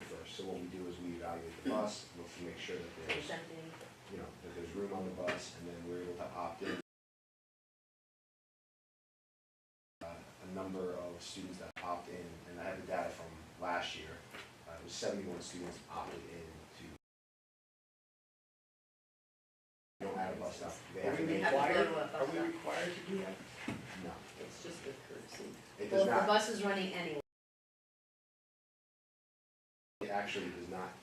S6: first. So what we do is we evaluate the bus, look to make sure that there's, that there's room on the bus, and then we're able to opt in. A number of students that opt in, and I have the data from last year. It was 71 students opted in to. They don't have a bus stop. They have to make.
S8: Are we required to do that?
S6: No,
S1: It's just a courtesy.
S6: it
S2: Well,
S6: does
S2: if the
S6: not.
S2: bus is running anyway,
S6: It actually does not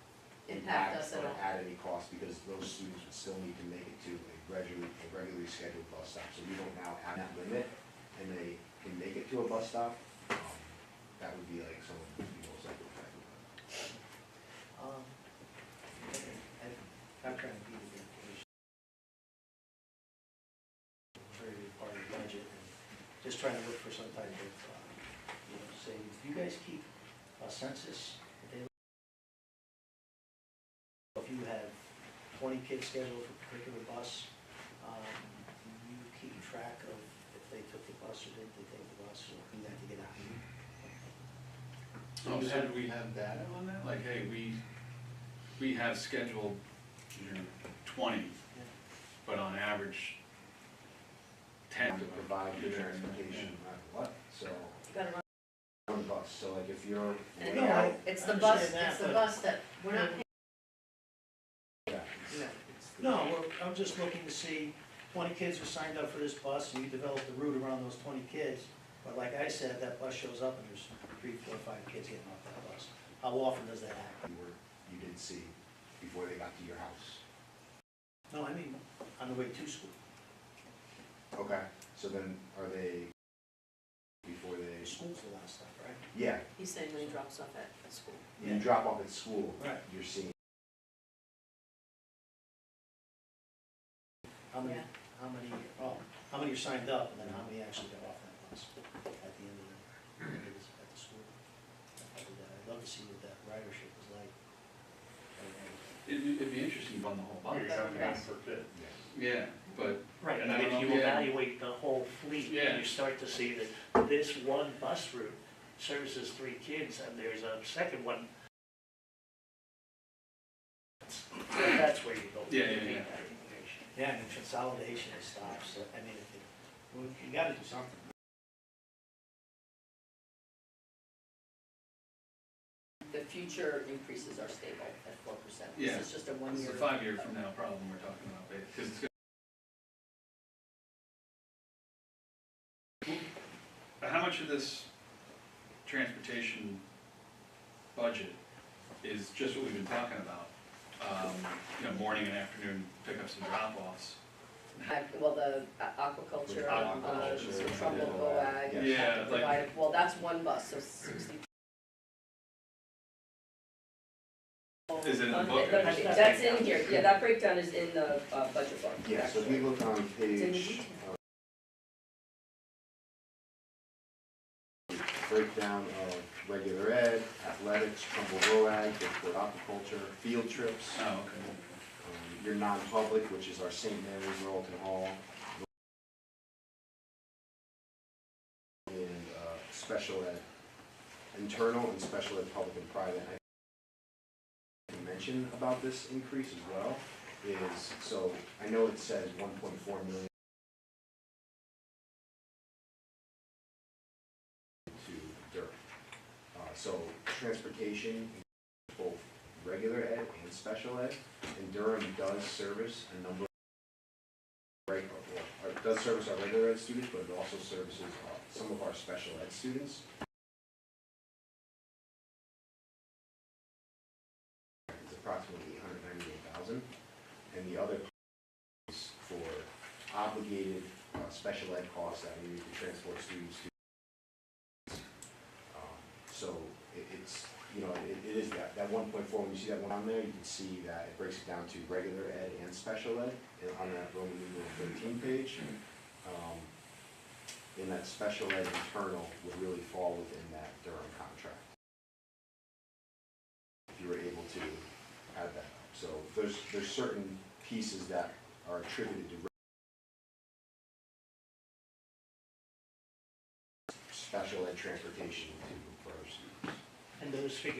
S2: impact us at
S6: or
S2: all.
S6: add any cost, because those students would still need to make it to a regularly scheduled bus stop. So we don't now add that limit, and they can make it to a bus stop. That would be like some of the most likely effective.
S8: I'm trying to beat it in very big part of the budget, and just trying to look for some type of, savings. Do you guys keep a census? If you have 20 kids scheduled for a particular bus, do you keep track of if they took the bus or didn't they take the bus, or who had to get out?
S3: Oh, so do we have data on that? Like, hey, we have scheduled, 20, but on average, 10
S6: To provide the transportation no matter what, so.
S2: You gotta run.
S6: On the bus, so like if you're.
S2: And
S8: No,
S2: it's
S8: I
S2: the bus,
S8: understand that,
S2: it's the
S8: but-
S2: bus that, we're not paying.
S6: Yeah.
S8: No, I'm just looking to see, 20 kids are signed up for this bus, and you develop the route around those 20 kids. But like I said, that bus shows up and there's 3, 4, 5 kids getting off that bus. How often does that happen?
S6: You did see before they got to your house.
S8: No, I mean, on the way to school.
S6: Okay, so then are they, before they,
S8: School's the last stop, right?
S6: yeah,
S2: He's saying when he drops off at school.
S6: when you drop off at school,
S8: Right.
S6: you're seeing.
S8: How many,
S2: Yeah.
S8: how many are signed up, and then how many actually got off that bus at the end of at the school? I'd love to see what that ridership was like.
S3: It'd be interesting to run the whole bunch.
S6: Yeah.
S3: Yeah, but.
S7: Right,
S3: and
S7: and
S3: I don't
S7: if you
S3: know, yeah.
S7: evaluate the whole fleet,
S3: Yeah.
S7: you start to see that this one bus route services 3 kids, and there's a second one. That's where you go.
S3: Yeah, yeah, yeah.
S7: That information.
S8: Yeah, and consolidation of stops, I mean, you gotta do something.
S1: The future increases are stable at 4%.
S3: Yeah.
S1: This is just a
S3: This
S1: one-year.
S3: is a 5-year from now problem we're talking about, because it's gonna. How much of this transportation budget is just what we've been talking about? Morning and afternoon pickups and drop-offs.
S1: Well, the aquaculture,
S6: Aquaculture,
S1: Trumbull, Boag.
S6: Yes.
S3: Yeah, like-
S1: provided- Well, that's one bus, so 60.
S3: Is it in the book?
S1: That's in here, yeah, that breakdown is in the budget book.
S6: Yeah, so if we
S1: actually.
S6: look on
S1: It's in the
S6: page,
S1: detail.
S6: breakdown of regular ed, athletics, Trumbull Roag, Bridgeport aquaculture, field trips,
S3: Oh, okay.
S6: your non-public, which is our St. Mary's, Royalton Hall, and special ed, internal and special ed, public and private. I can mention about this increase as well is, so I know it says 1.4 million to Durham. So transportation, both regular ed and special ed, and Durham does service a number of, does service our regular ed students, but it also services some of our special ed students. It's approximately $898,000, and the other is for obligated special ed costs that we need to transport students to. So it's, you know, it is that 1.4, when you see that one on there, you can see that it breaks it down to regular ed and special ed, and on that Roman numeral 13 page. And that special ed internal would really fall within that Durham contract, if you were able to add that up. So there's certain pieces that are attributed to special ed transportation for our students.
S7: And those figures,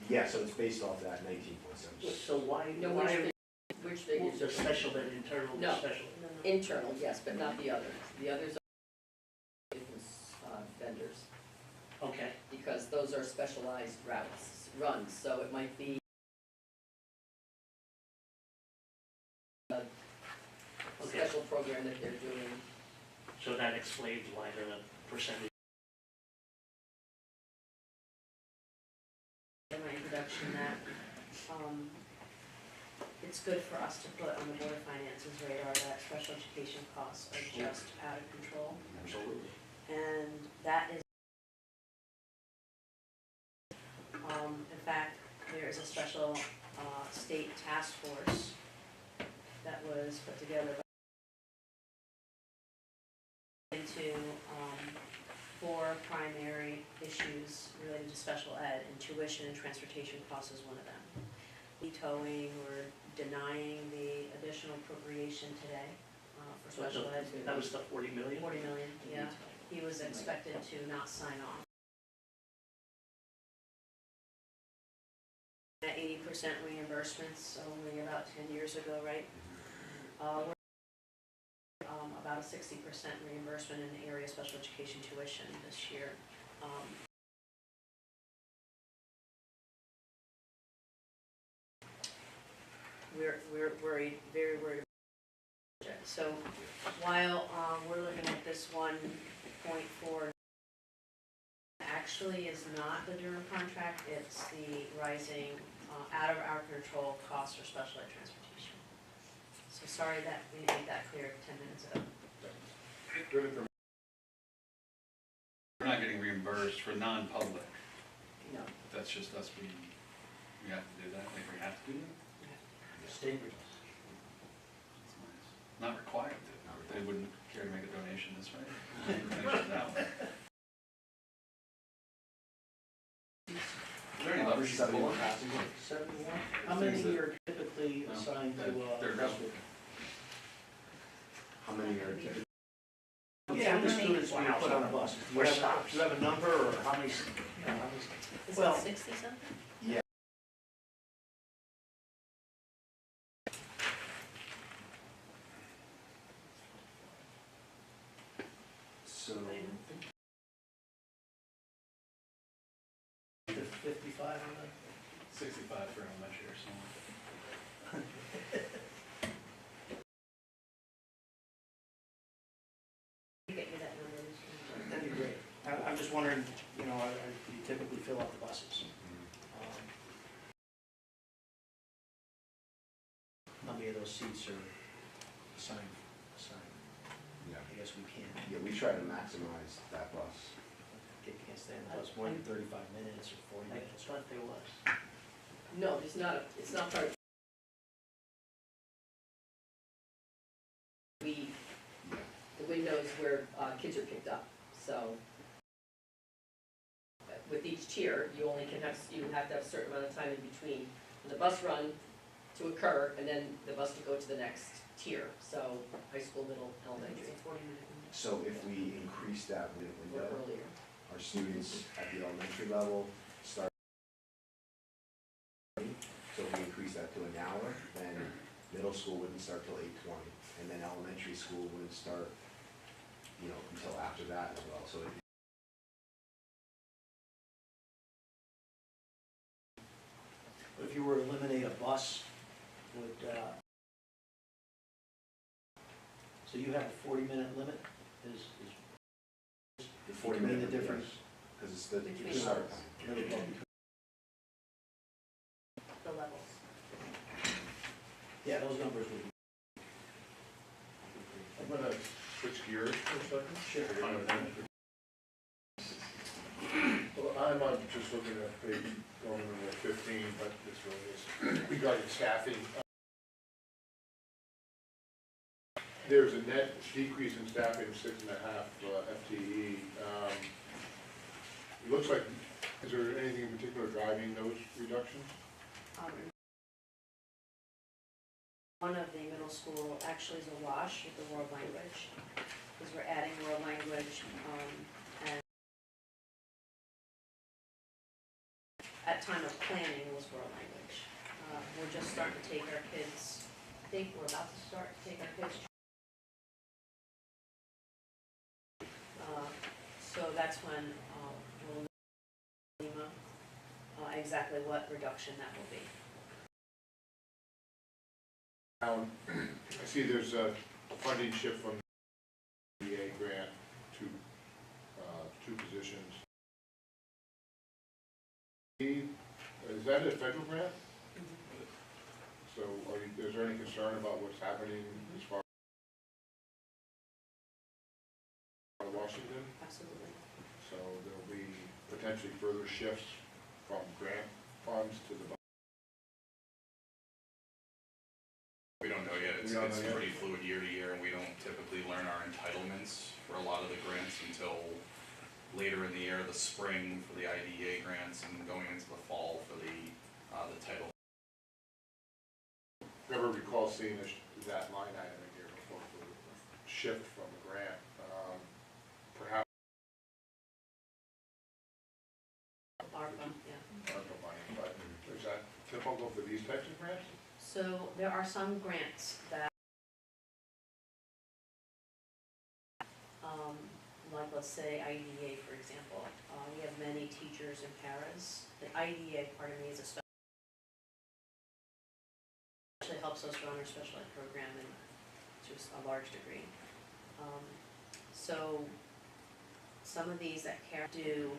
S6: Yeah, so it's based off that 19.7.
S7: so why,
S1: No, which figures
S7: the
S1: are
S7: special ed internal,
S1: No.
S7: the special?
S2: No, no.
S1: internal, yes, but not the others. The others are business vendors,
S7: Okay,
S1: because those are specialized runs, so it might be a
S7: Okay.
S1: special program that they're doing.
S7: so that explains why the percentage.
S2: In my introduction that, it's good for us to put on the Board of Finance's radar that special education costs are just out of control.
S6: Absolutely.
S2: And that is, in fact, there is a special, state task force that was put together into, 4 primary issues related to special ed, and tuition and transportation costs is one of them. Vetoing or denying the additional appropriation today, for special ed.
S7: That was the 40 million?
S2: 40 million, yeah. He was expected to not sign off. At 80% reimbursements only about 10 years ago, right? We're about a 60% reimbursement in the area of special education tuition this year. We're worried, very worried. So while we're looking at this 1.4, actually is not the Durham contract, it's the rising out of our control costs for special ed transportation. So sorry that we didn't make that clear 10 minutes ago.
S5: Good information.
S3: We're not getting reimbursed for non-public.
S1: No,
S3: That's just us, we have to do that, like we have to do that.
S8: State with us.
S3: That's nice. Not required to, they wouldn't care to make a donation this way. Donation that way. Is there any levers you can pull on that?
S8: 71? How many are typically
S3: No,
S8: assigned to,
S3: they're
S8: CrossFit?
S6: How many are typically?
S8: How many students do you put on the buses?
S7: Where stops?
S8: Do you have a number, or how many,
S2: Is
S8: Well-
S2: it 60 something?
S6: Yeah. So,
S8: 55 on that?
S3: 65 for elementary or something.
S2: Get you that number this year.
S8: That'd be great. I'm just wondering, you know, you typically fill up the buses. How many of those seats are assigned?
S6: yeah,
S8: I guess we can't,
S6: we try to maximize that bus.
S8: can't stay on the bus more than 35 minutes or 40
S7: I
S8: minutes.
S7: thought there was.
S1: no, it's not, it's not part of. The windows where kids are picked up, so. With each tier, you only can have, you have to have a certain amount of time in between the bus run to occur, and then the bus to go to the next tier, so high school, middle, elementary,
S2: It's a 40-minute window.
S6: So if we increase that
S1: or
S6: window,
S1: earlier.
S6: our students at the elementary level start. So if we increase that to an hour, then middle school wouldn't start till 8:20, and then elementary school wouldn't start, you know, until after that as well. So
S8: If you were to eliminate a bus, would So you have a 40-minute limit, is
S6: The 40
S8: Between
S6: minute
S8: the difference?
S6: Because it's the
S2: Between
S6: start
S2: levels.
S6: time.
S2: the levels.
S8: yeah, those numbers would be.
S5: I'm gonna switch gears for a second.
S8: Sure.
S5: Well, I'm just looking at page, going to 15, but this really is regarding staffing. There's a net decrease in staffing of 6.5 FTE. It looks like, is there anything in particular driving those reductions?
S2: One of the middle school actually is a wash with the world language, because we're adding world language, and at time of planning was world language. We're just starting to take our kids, I think we're about to start to take our kids. So that's when we'll know exactly what reduction that will be.
S5: I see there's a funding shift from the EA grant to two positions. Is that a federal grant? So is there any concern about what's happening as far as Washington?
S2: Absolutely.
S5: So there'll be potentially further shifts from grant funds to the.
S9: We don't know yet. It's pretty fluid year to year, and we don't typically learn our entitlements for a lot of the grants until later in the year, the spring for the IDEA grants, and going into the fall for the title.
S5: Never recall seeing that line item in here before for the shift from the grant. Perhaps
S2: ARPA, yeah.
S5: ARPA money, but is that typical for these types of grants?
S2: So there are some grants that, like let's say IDEA, for example. We have many teachers and paras. The IDEA part of me is a special, actually helps us run our special ed program and to a large degree. So some of these that CARE do,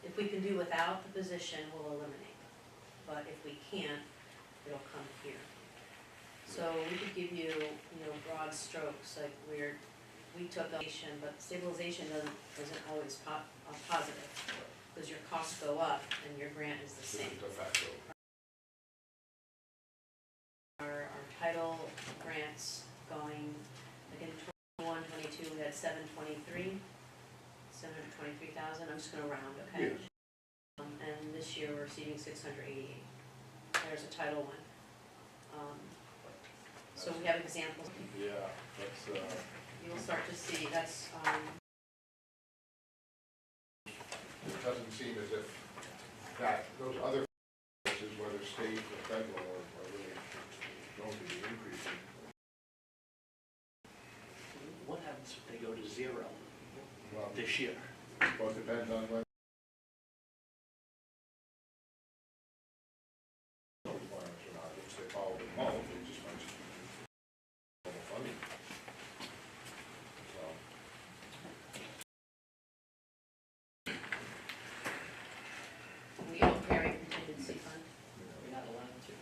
S2: if we can do without the position, we'll eliminate. But if we can't, it'll come here. So we could give you, broad strokes, like we took stabilization, but stabilization isn't always positive, because your costs go up and your grant is the same.
S5: De facto.
S2: Our title grants going, like in 21, 22, we had 723,000, I'm just gonna round, okay?
S5: Yes.
S2: And this year we're receiving 688. There's a title one. So we have examples.
S5: Yeah, that's,
S2: You'll start to see, that's,
S5: it doesn't seem as if that, those other places, whether state or federal, are really going to be increasing.
S7: What happens if they go to 0
S5: Well,
S7: this year?
S5: well, it depends on when. Requirements or not, if they follow the model, they just might just be funding. So.
S2: we don't carry contingency fund,
S8: We're not allowed to.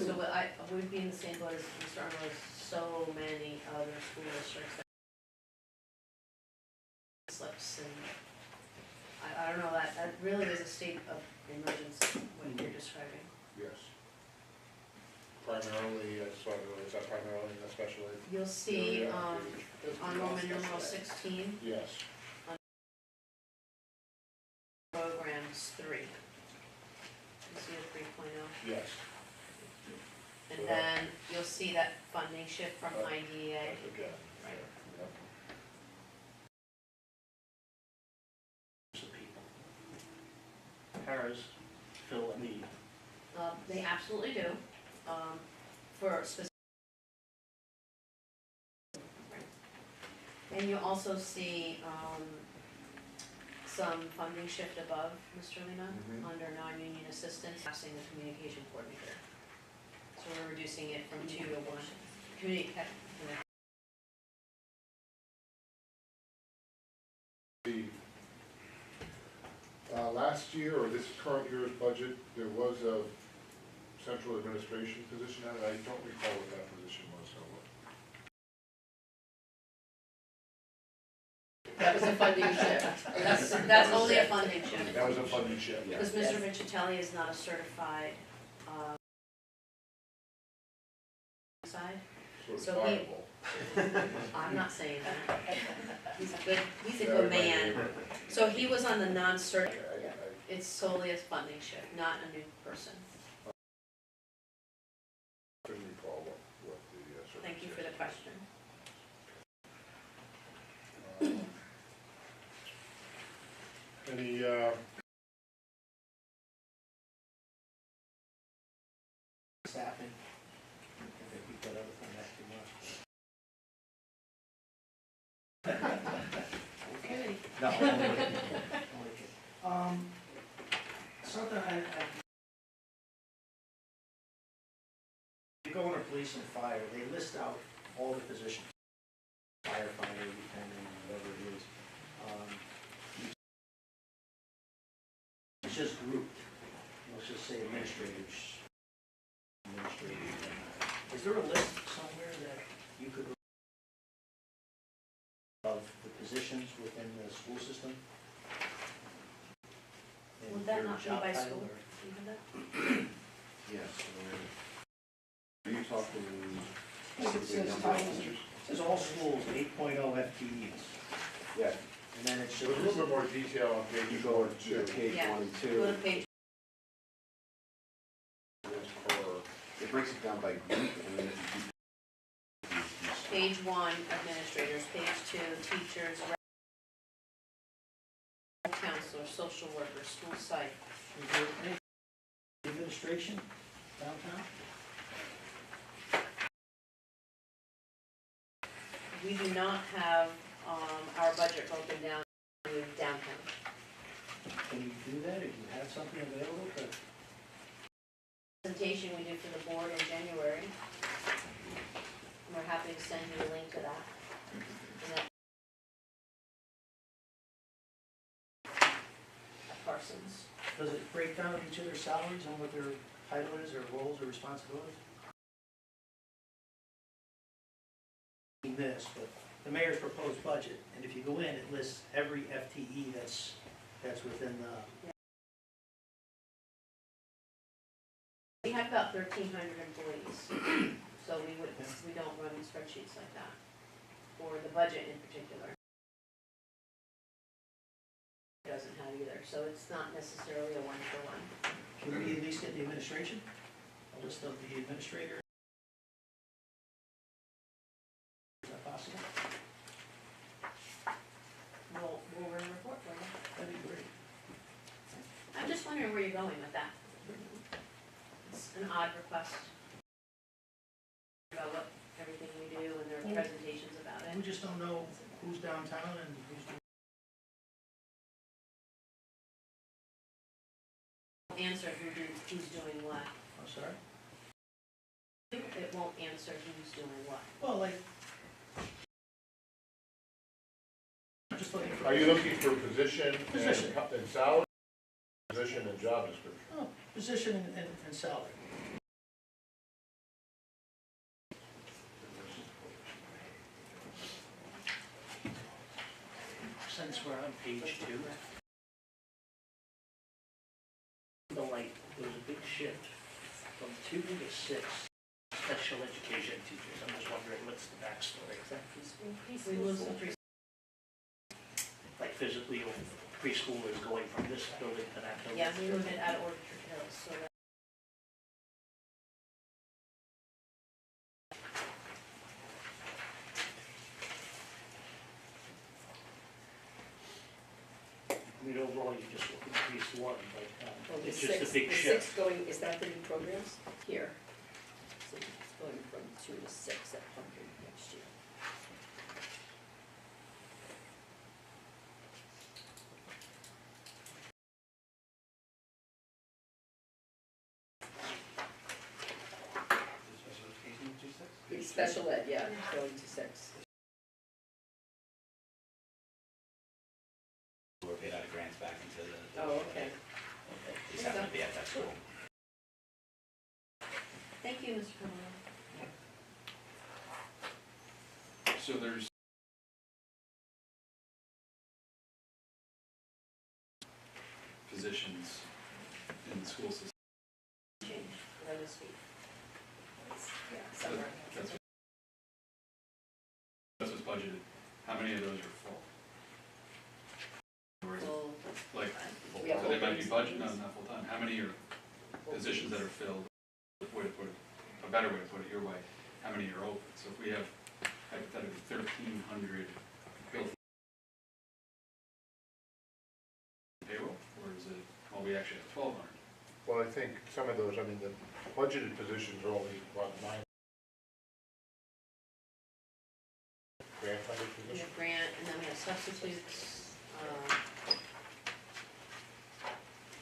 S2: so what we'd be in the same boat as Mr. Arnold, so many other school districts that slips, and I don't know, that really is a state of emergency, what you're describing.
S5: Yes. Primarily, is that primarily in the special ed?
S2: You'll see,
S5: area?
S2: on Roman numeral 16,
S5: Yes.
S2: programs 3. You see the 3.0?
S5: Yes.
S2: And then you'll see that funding shift from IDEA.
S5: Again.
S2: Right.
S5: Yep.
S7: Some people. Paras fill a need.
S2: They absolutely do, for specific. And you also see, some funding shift above, Mr. Lena,
S5: Mhm.
S2: under non-union assistance, passing the communication coordinator. So we're reducing it from 2 to 1. Community
S5: last year, or this current year's budget, there was a central administration position on it. I don't recall what that position was, so.
S1: That was a funding shift.
S2: That's only a funding shift.
S5: That was a funding shift.
S6: Yeah.
S2: Because Mr. Michitelli is not a certified, side.
S5: So it's
S2: So he-
S5: viable.
S2: I'm not saying that. He's a good man. So he was on the non-cert, it's solely a funding shift, not a new person.
S5: Couldn't recall what the.
S2: Thank you for the question.
S5: Any,
S8: Staffing. I think we put everything that too much.
S2: Okay.
S8: No, only kidding. Only kidding. Something you go under police and fire, they list out all the positions. Firefighter, lieutenant, whatever it is. It's just grouped. Let's just say administrators. Is there a list somewhere that you could of the positions within the school system? And
S2: Would that
S8: their
S2: not be
S8: job
S2: by
S8: title
S2: school?
S8: or-
S2: Do you have that?
S6: Yes. Are you talking?
S8: It says all schools, 8.0 FTEs.
S6: Yeah,
S8: And then it's
S5: there's a little bit more detail on page
S6: you go
S5: 1 and 2.
S6: to page
S2: Yeah.
S6: 1 and
S2: Go
S6: 2.
S2: to page,
S5: Or
S6: It breaks it down by group, and then if you
S2: page 1, administrators, page 2, teachers, counselors, social workers, school psych.
S8: Is there any administration downtown?
S2: We do not have, our budget broken down to downtown.
S8: Can you do that if you have something available? But
S2: Presentation we did for the board in January. We're happy to send you a link to that. And that- at Parsons.
S8: does it break down each of their salaries and what their title is, or roles or responsibilities? This, but the mayor's proposed budget, and if you go in, it lists every FTE that's within the.
S2: We have about 1,300 employees, so we don't run spreadsheets like that, for the budget in particular. It doesn't have either, so it's not necessarily a one-for-one.
S8: Can we at least get the administration? A list of the administrator? Is that possible?
S2: We'll run a report for you.
S8: That'd be great.
S2: I'm just wondering where you're going with that. It's an odd request. About what, everything we do and their presentations about
S8: We
S2: it.
S8: just don't know who's downtown and who's doing.
S2: Answer who's doing what.
S8: I'm sorry?
S2: It won't answer who's doing what.
S8: Well, like. I'm just looking for.
S5: are you looking for position
S8: Position.
S5: and salary? Position and job description?
S8: Oh, position and salary.
S7: Since we're on page 2, the light, there was a big shift from 2 to 6 special education teachers. I'm just wondering what's the backstory.
S2: We lose the preschool.
S7: Like physically, preschoolers going from this building to that building?
S2: Yeah, we moved it out of Orchard Hills, so that.
S7: I mean, overall, you just increased 1, but
S1: Well, the
S7: it's just a
S1: six-
S7: big
S1: the
S7: shift.
S1: six going, is that the new programs? Here. So it's going from 2 to 6 at Pumpkin next year. Special ed, yeah, going to 6.
S10: We're paid out of grants back into the.
S1: Oh, okay.
S3: positions in the school system.
S2: Change, for this week.
S1: Yeah, summer.
S3: That's what's budgeted. How many of those are full? Or is it
S2: Full,
S3: like,
S1: We have
S3: so they might be
S1: openings.
S3: budget, no, not full-time. How many are positions that are filled? Way to put it, a better way to put it your way, how many are open? So if we have hypothetically 1,300 built payroll, or is it, well, we actually have 1,200?
S5: Well, I think some of those, I mean, the budgeted positions are only, what, 9 grant funded
S2: we
S5: positions?
S2: have grant, and then we have substitutes,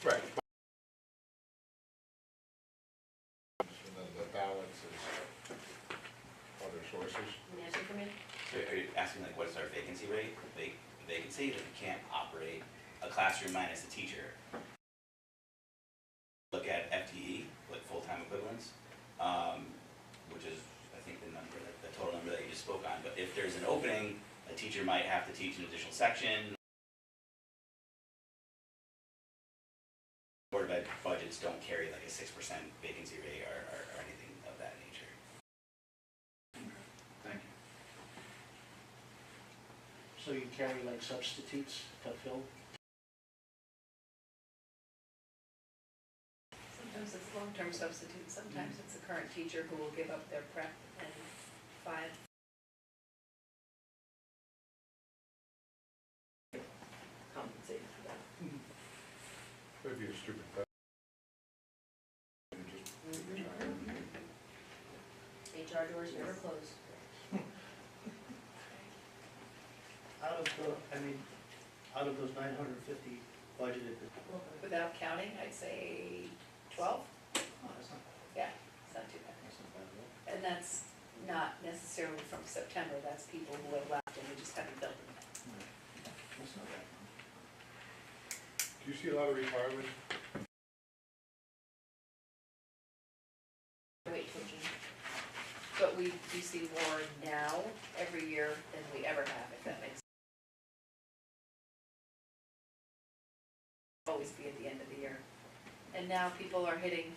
S5: Right. And then the balance is other sources.
S2: an answer for me?
S10: So are you asking like what's our vacancy rate? Vacancy, that we can't operate a classroom minus a teacher. Look at FTE, like full-time equivalents, which is, I think, the number, the total number that you just spoke on. But if there's an opening, a teacher might have to teach an additional section. Board of Ed budgets don't carry like a 6% vacancy rate or anything of that nature.
S3: Thank you.
S7: So you carry like substitutes to fill?
S1: Sometimes it's long-term substitute, sometimes it's a current teacher who will give up their prep and 5. Compensate for that.
S5: That'd be a stupid question.
S2: HR doors never close.
S8: Out of the, I mean, out of those 950 budgeted,
S1: Without counting, I'd say 12.
S8: oh, that's not bad.
S1: Yeah, it's not too bad.
S8: That's not bad at all.
S1: And that's not necessarily from September, that's people who have left and we just haven't filled them.
S8: That's not bad.
S5: Do you see a lot of retirements?
S1: Wait till June. But we see more now every year than we ever have, if that makes sense. Always be at the end of the year. And now people are hitting,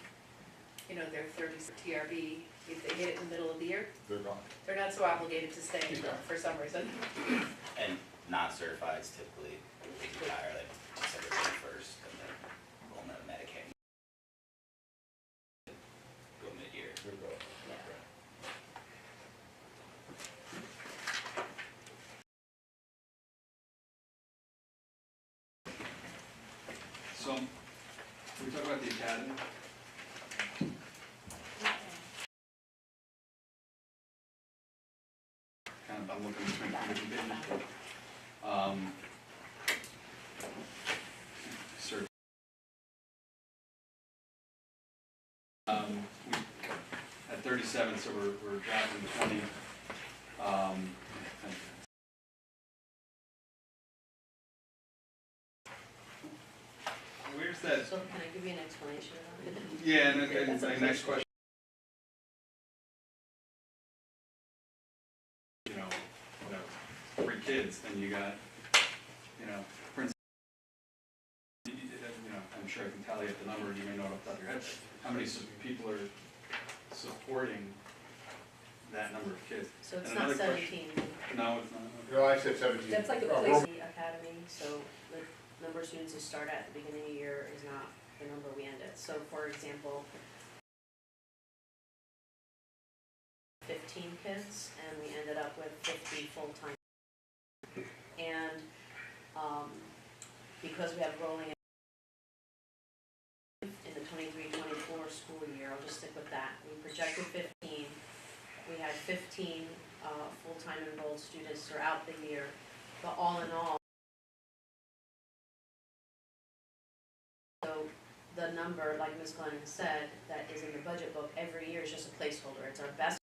S1: their 30s for TRB. If they hit it in the middle of the year,
S5: They're not.
S1: they're not so obligated to stay for some reason.
S10: And non-certifieds typically, they retire like December 31st and then roll into Medicaid. Go mid-year.
S5: They're not.
S1: Yeah.
S3: So, we talk about the academy. I'm looking between different pages. Sir. At 37, so we're dropping 20. Where's that?
S2: So can I give you an explanation on it?
S3: Yeah, and the next question. Whatever, 3 kids, and you got, Prince, I'm sure I can tally up the number, you may know it off the top of your head. How many people are supporting that number of kids?
S2: So it's
S3: And
S2: not
S3: another question-
S2: 17.
S3: No, it's not.
S5: No, I said 17.
S1: That's like a
S5: Oh,
S1: place-
S2: The academy, so the number of students who start at the beginning of the year is not the number we end at. So for example, 15 kids, and we ended up with 50 full-time. And because we have rolling in the 23-24 school year, I'll just stick with that. We projected 15. We had 15 full-time enrolled students throughout the year, but all in all, so the number, like Ms. Glennon said, that is in the budget book every year is just a placeholder. It's our best.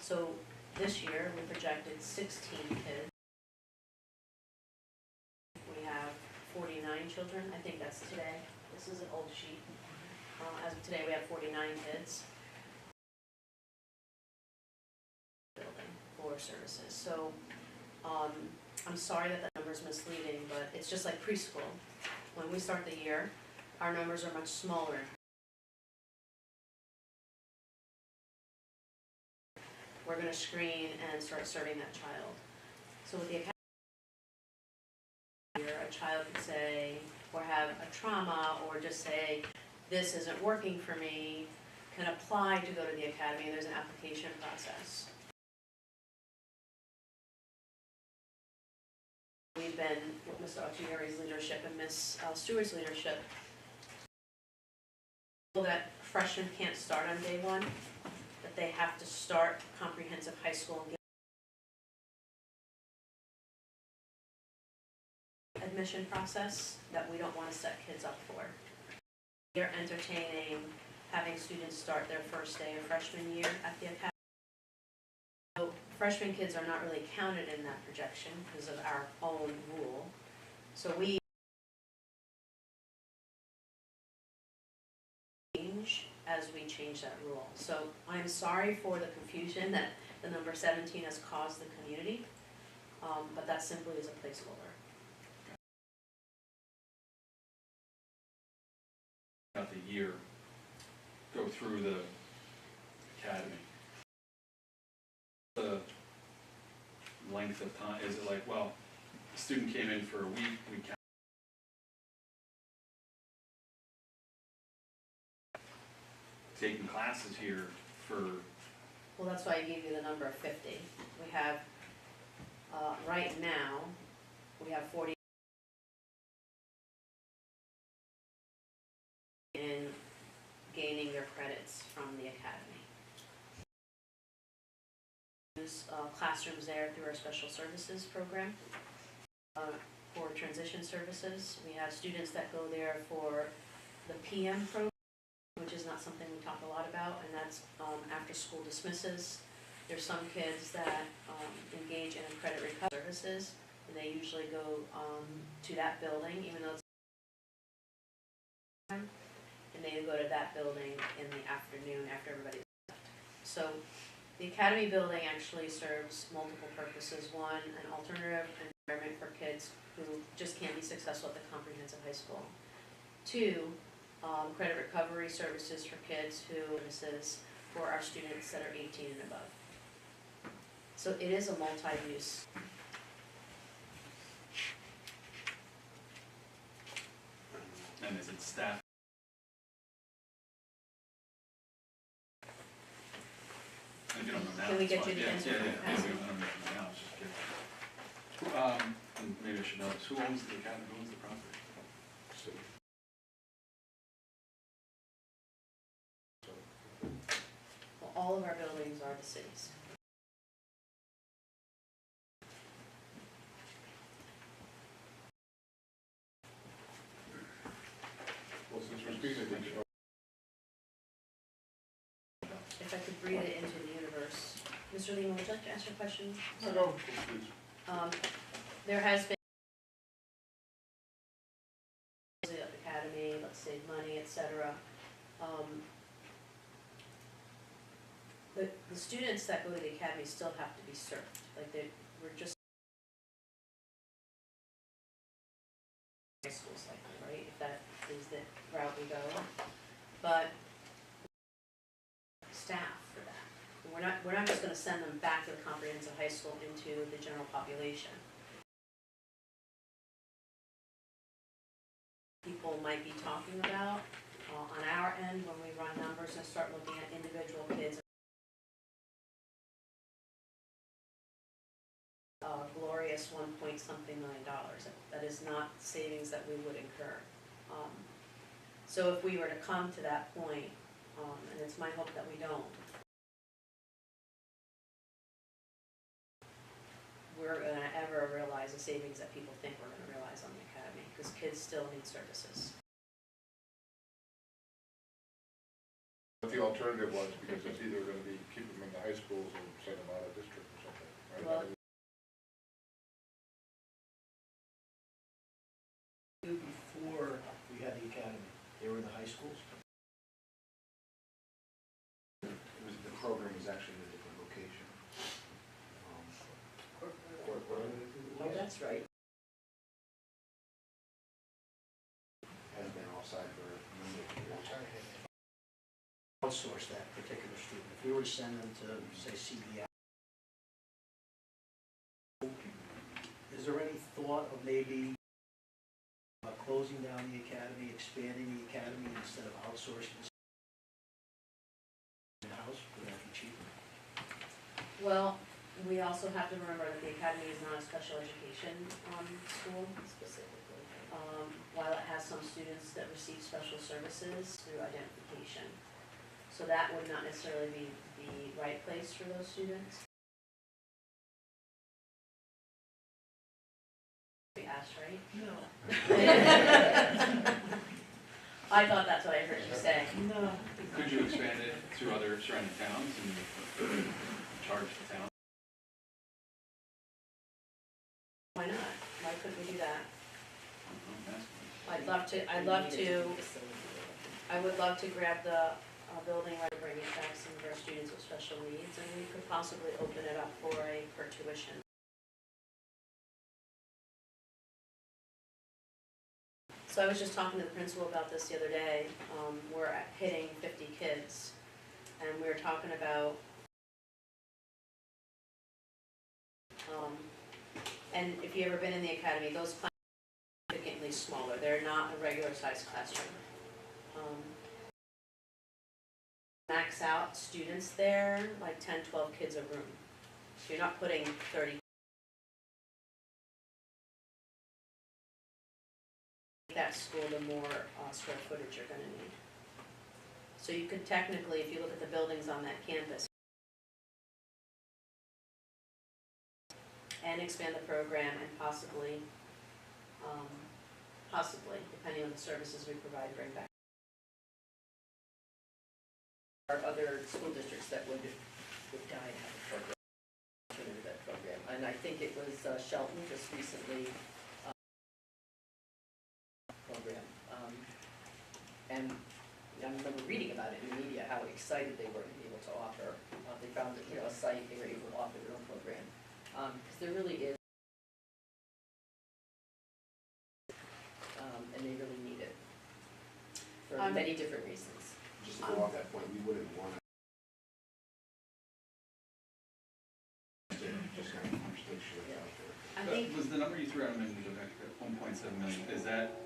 S2: So this year, we projected 16 kids. We have 49 children. I think that's today. This is an old sheet. As of today, we have 49 kids. Building for services. So I'm sorry that that number's misleading, but it's just like preschool. When we start the year, our numbers are much smaller. We're gonna screen and start serving that child. So with the academy, a child could say, or have a trauma, or just say, this isn't working for me, can apply to go to the academy, and there's an application process. We've been, with Mr. Occhieri's leadership and Ms. Stewart's leadership, that freshmen can't start on day one, that they have to start comprehensive high school admission process that we don't want to set kids up for. They're entertaining having students start their first day of freshman year at the academy. So freshman kids are not really counted in that projection because of our own rule. So we change as we change that rule. So I'm sorry for the confusion that the number 17 has caused the community, but that simply is a placeholder.
S3: About the year, go through the academy. The length of time, is it like, well, the student came in for a week, we count. Taking classes here for.
S2: Well, that's why I gave you the number of 50. We have, right now, we have 40 in gaining their credits from the academy. There's classrooms there through our special services program for transition services. We have students that go there for the PM program, which is not something we talk a lot about, and that's after school dismisses. There's some kids that engage in credit recovery services, and they usually go to that building, even though it's time, and they go to that building in the afternoon after everybody's left. So the academy building actually serves multiple purposes. One, an alternative environment for kids who just can't be successful at the comprehensive high school. Two, credit recovery services for kids who services for our students that are 18 and above. So it is a multi-use.
S3: And is it staff? If you don't know now,
S2: Can we
S3: it's
S2: get
S3: fine.
S2: you the
S3: Yeah,
S2: answer?
S3: yeah, yeah, maybe I don't know now, it's just good. And maybe I should know this, who owns the academy, who owns the property?
S2: Well, all of our buildings are the city's.
S5: Well, since we're speaking of each,
S2: If I could breathe it into the universe. Mr. Lehman, would you like to ask your question?
S5: no, please.
S2: There has been the academy, let's save money, etc. The students that go to the academy still have to be served. Like we're just high school cycle, right? If that is the route we go, but staff for that. We're not just going to send them back to the comprehensive high school into the general population. People might be talking about on our end when we run numbers and start looking at individual kids. Glorious $1.something million. That is not savings that we would incur. So if we were to come to that point, and it's my hope that we don't, we're going to ever realize the savings that people think we're going to realize on the academy, because kids still need services.
S5: What the alternative was, because it's either going to be keep them in the high schools or send them out of district or something, right?
S2: Well,
S8: Before we had the academy, they were in the high schools.
S6: The program is actually in a different location.
S5: What are they doing?
S1: That's right.
S6: Has been offside for a number of years.
S8: Outsource that particular student. If we were to send them to, say, CBI, is there any thought of maybe closing down the academy, expanding the academy instead of outsourcing this in-house? Would that be cheaper?
S2: Well, we also have to remember that the academy is not a special education school.
S1: Specifically.
S2: While it has some students that receive special services through identification. So that would not necessarily be the right place for those students. We asked, right?
S1: No.
S2: I thought that's what I heard you say.
S1: No.
S3: Could you expand it to other surrounding towns and charge the town?
S2: Why not? Why couldn't we do that?
S3: I'm asking.
S2: I would love to grab the building, right, bring it back some of our students with special needs, and we could possibly open it up for tuition. So I was just talking to the principal about this the other day. We're hitting 50 kids, and we were talking about, and if you've ever been in the academy, those classes are significantly smaller. They're not a regular size classroom. Max out students there, like 10, 12 kids a room. So you're not putting 30. That school, the more square footage you're gonna need. So you could technically, if you look at the buildings on that campus, and expand the program and possibly, depending on the services we provide, bring back.
S1: Are other school districts that would die to have a program, alternative ed program, and I think it was Shelton just recently program, and I remember reading about it in the media how excited they were to be able to offer. They found that a site they were able to offer their own program, because there really is, and they really need it for many different reasons.
S6: Just to go off that point, we wouldn't want to just kind of push it out there.
S2: I think,
S3: Was the number you threw out a minute ago, back at 1.7 million, is that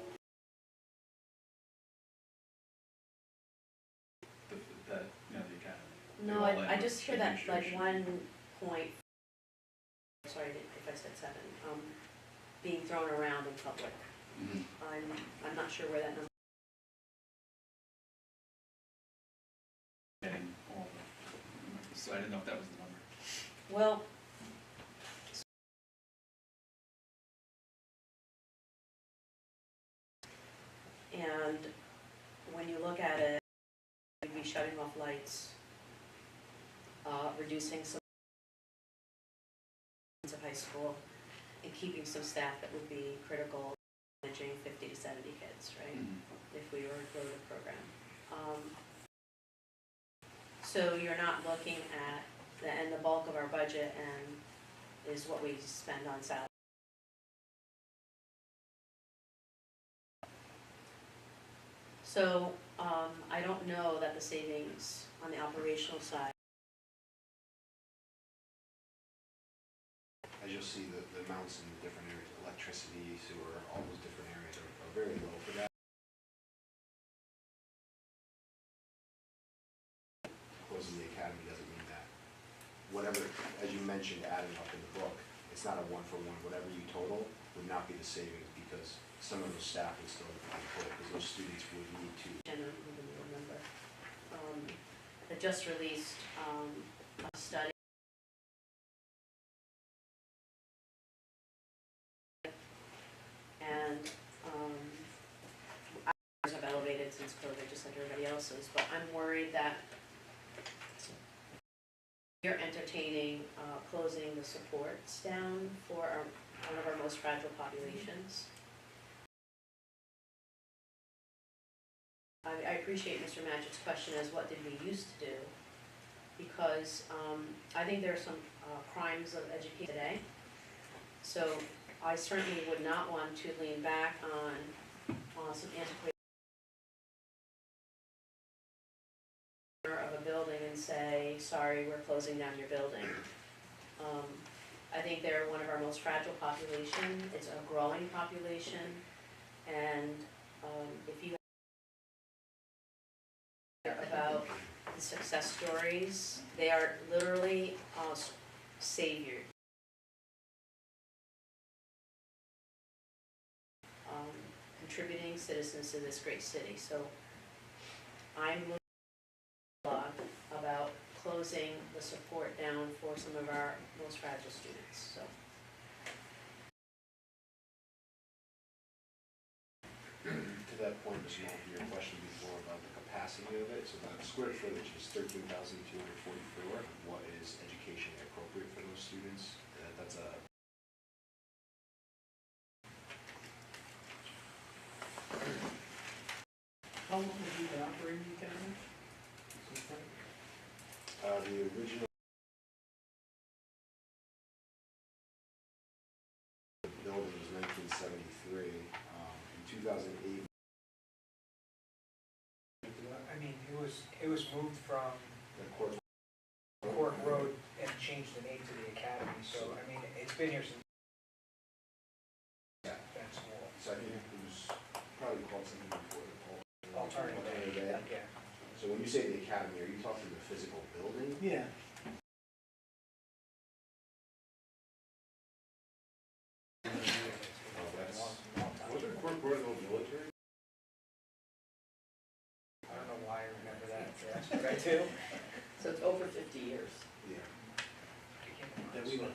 S3: the academy?
S2: no, I just hear that like
S3: Administration.
S2: 1 point, sorry if I said 7, being thrown around in public.
S3: Mhm.
S2: I'm not sure where that number.
S3: Getting all of it. So I didn't know if that was the number.
S2: Well, and when you look at it, you'd be shutting off lights, reducing some of high school, and keeping some staff that would be critical, managing 50 to 70 kids, right? If we were to grow the program. So you're not looking at and the bulk of our budget and is what we spend on salary. So I don't know that the savings on the operational side.
S6: As you'll see, the amounts in the different areas, electricity, sewer, all those different areas are very low for that. Closing the academy doesn't mean that. Whatever, as you mentioned, adding up in the book, it's not a one-for-one. Whatever you total would not be the savings because some of those staff would still be employed because those students would need to.
S2: I don't even remember. I just released a study. And hours have elevated since COVID, just like everybody else's, but I'm worried that you're entertaining closing the supports down for one of our most fragile populations. I appreciate Mr. Matchett's question as what did we used to do, because I think there are some crimes of education today. So I certainly would not want to lean back on some antiquated of a building and say, sorry, we're closing down your building. I think they're one of our most fragile population, it's a growing population, and if you about the success stories, they are literally savior. Contributing citizens to this great city, so I'm looking a lot about closing the support down for some of our most fragile students, so.
S6: To that point, Ms. Maltby, your question before about the capacity of it, so that square footage is 13,244. What is educationally appropriate for those students? That's a
S7: How long have you been operating the academy?
S6: the original building was 1973. In 2008.
S11: I mean, it was moved from
S6: The court.
S11: Court Road and changed the name to the Academy, so, I mean, it's been here since.
S6: Yeah.
S11: That's all.
S6: So I think it was probably called something before the
S11: Alternative,
S6: Ed.
S11: yeah.
S6: So when you say the academy, are you talking the physical building?
S8: Yeah.
S6: Oh, that's.
S5: Wasn't Court Board of military?
S11: I don't know why I remember that, that's what I do.
S1: So it's over 50 years.
S6: Yeah.
S8: That we went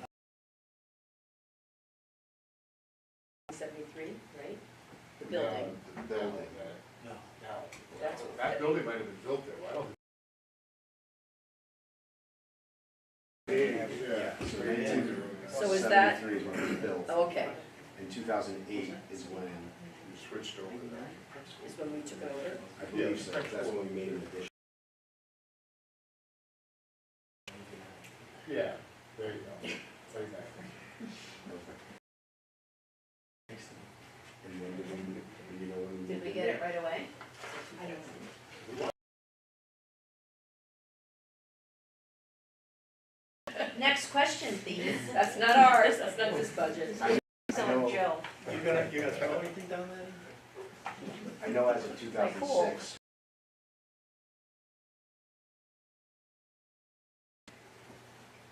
S1: 73, right? The building.
S6: The building.
S8: no.
S1: That's what.
S5: That building might have been built there, I don't think. Yeah.
S6: So
S1: So is that-
S6: 73 is when it was built.
S1: Okay,
S6: In 2008 is when,
S5: You switched over there.
S1: is when we took it over.
S6: I believe so, that's when we made an addition.
S5: Yeah, there you go. Exactly.
S6: And when did we, you know, when we
S2: Did we
S6: moved
S2: get
S6: in
S2: it right away?
S1: I don't know.
S2: Next question, please.
S1: That's not ours, that's not this budget.
S2: So,
S6: know.
S2: Joe.
S8: You're gonna throw anything down there?
S6: I know as of 2006.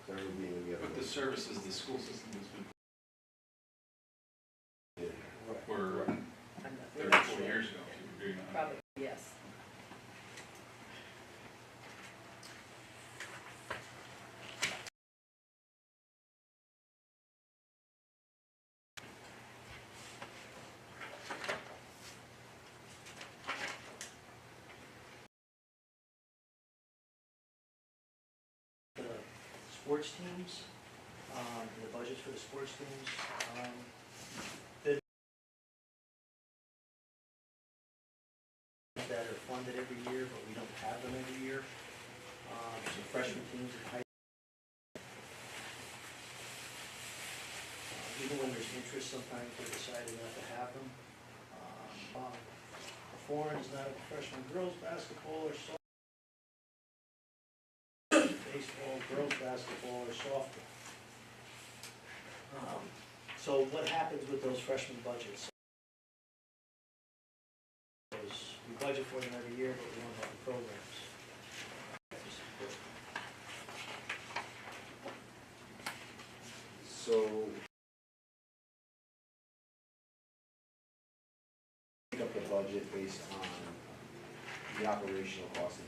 S6: So it would be the other.
S3: But the services the school system has been
S6: Yeah.
S3: were
S1: I'm not
S3: 30,
S1: really
S3: 40
S1: sure.
S3: years ago, if you were doing that.
S1: Probably, yes.
S8: The sports teams, the budgets for the sports teams, that are funded every year, but we don't have them every year. Some freshman teams in high. Even when there's interest, sometimes they decided not to have them. A foreign is not a freshman girls basketball or softball. Baseball, girls basketball or softball. So what happens with those freshman budgets? We budget for them every year, but we don't have the programs.
S6: So. Pick up the budget based on the operational cost of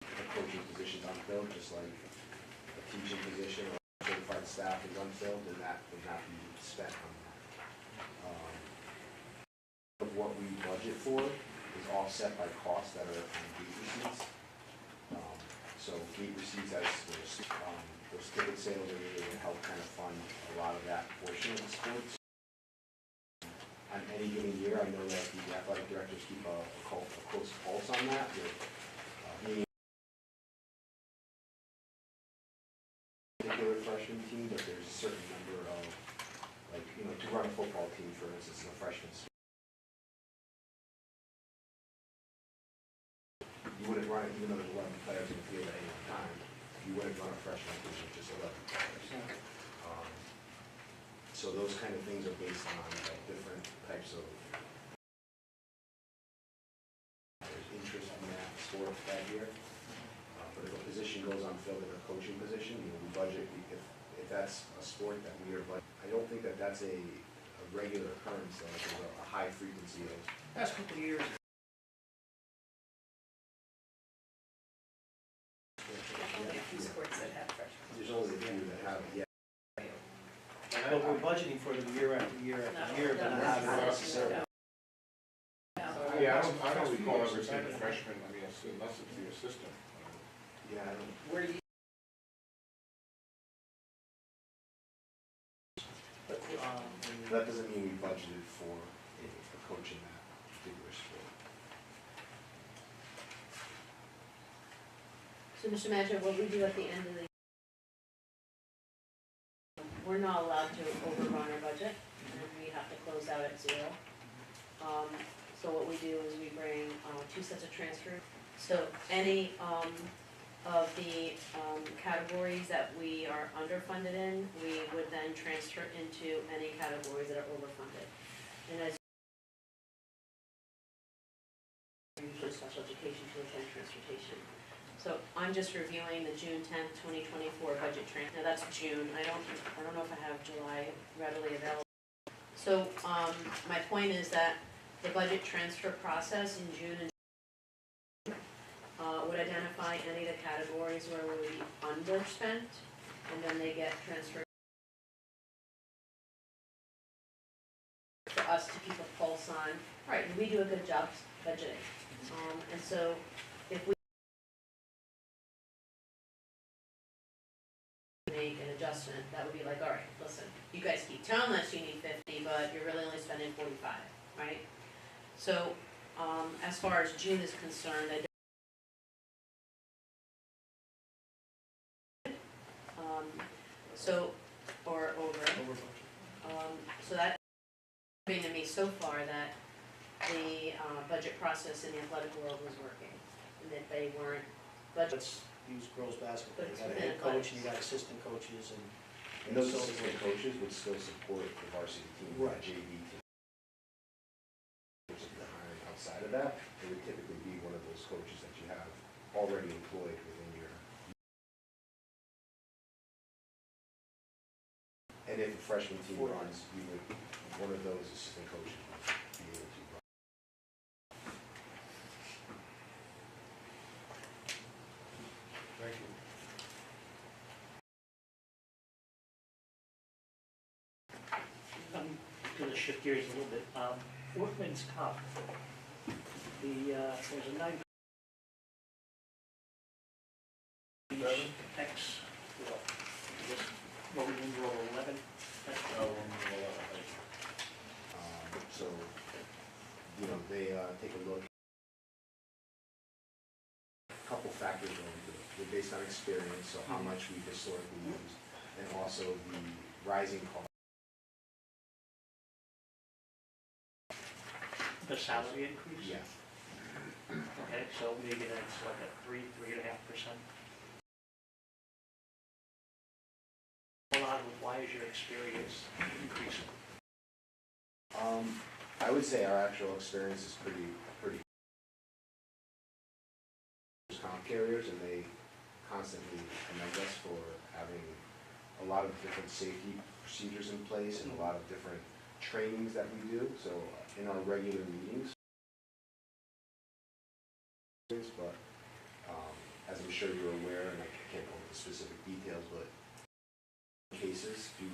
S6: the coaching positions unfilled, just like a teaching position or certified staff is unfilled, and that would not be spent on that. Of what we budget for is offset by costs that are on gate receipts. So gate receipts, as those ticket sales are really to help kind of fund a lot of that portion of the sports. On any given year, I know that the athletic directors keep a close pulse on that with being a particular freshman team, but there's a certain number of Like, to run a football team, for instance, in a freshman. You wouldn't run it, even though there's 11 players in the field at any one time, you wouldn't run a freshman team with just 11 players. So those kind of things are based on different types of there's interest in that sport that year. But if a position goes on field, like a coaching position, we budget, if that's a sport that we are, but I don't think that that's a regular occurrence, though, like there's a high frequency of.
S7: Last couple of years,
S1: Only a few sports that have freshmen.
S6: There's only a few that have it yet.
S8: But we're budgeting for them year after year after year, but not necessarily.
S5: Yeah, I don't recall ever seeing a freshman, I mean, unless it's the assistant.
S6: Yeah, I don't.
S1: Where do you,
S7: but,
S6: That doesn't mean we budgeted for a coach in that particular sport.
S2: So Mr. Manager, what we do at the end of the, we're not allowed to overrun our budget, and we have to close out at 0. So what we do is we bring 2 sets of transfers. So any of the categories that we are underfunded in, we would then transfer into any categories that are overfunded. And as usually special education, tuition, and transportation. So I'm just reviewing the June 10th, 2024 budget now that's June, I don't know if I have July readily available. So, my point is that the budget transfer process in June and would identify any of the categories where we would be underspent, and then they get transferred for us to keep a pulse on, right, we do a good job budgeting. And so, if we make an adjustment, that would be like, all right, listen, you guys keep telling us you need 50, but you're really only spending 45, right? So, as far as June is concerned, I don't, or over. So that being to me so far that the budget process in the athletic world was working, and that they weren't budget.
S8: Let's use girls' basketball,
S2: But
S8: you got a
S2: it's
S8: head
S2: within
S8: coach and you got assistant coaches and.
S6: And those assistant coaches would still support the varsity team, the
S8: Right.
S6: JV team. If you're hiring outside of that, it would typically be one of those coaches that you have already employed within your. And if a freshman team runs, you would, one of those assistant coaches would be able to run.
S5: Thank you.
S7: I'm gonna shift gears a little bit, workman's comp. There's a 9. X, well, I guess, Roman numeral 11.
S6: So, they take a look. A couple factors go into it. They're based on experience, so how much we've historically used, and also the rising cost.
S7: The salary increase?
S6: Yeah.
S7: Okay, so maybe that's like a 3.5%. Why is your experience increasing?
S6: I would say our actual experience is pretty comp carriers, and they constantly commend us for having a lot of different safety procedures in place and a lot of different trainings that we do. So in our regular meetings, but as I'm sure you're aware, and I can't go into the specific details, but cases do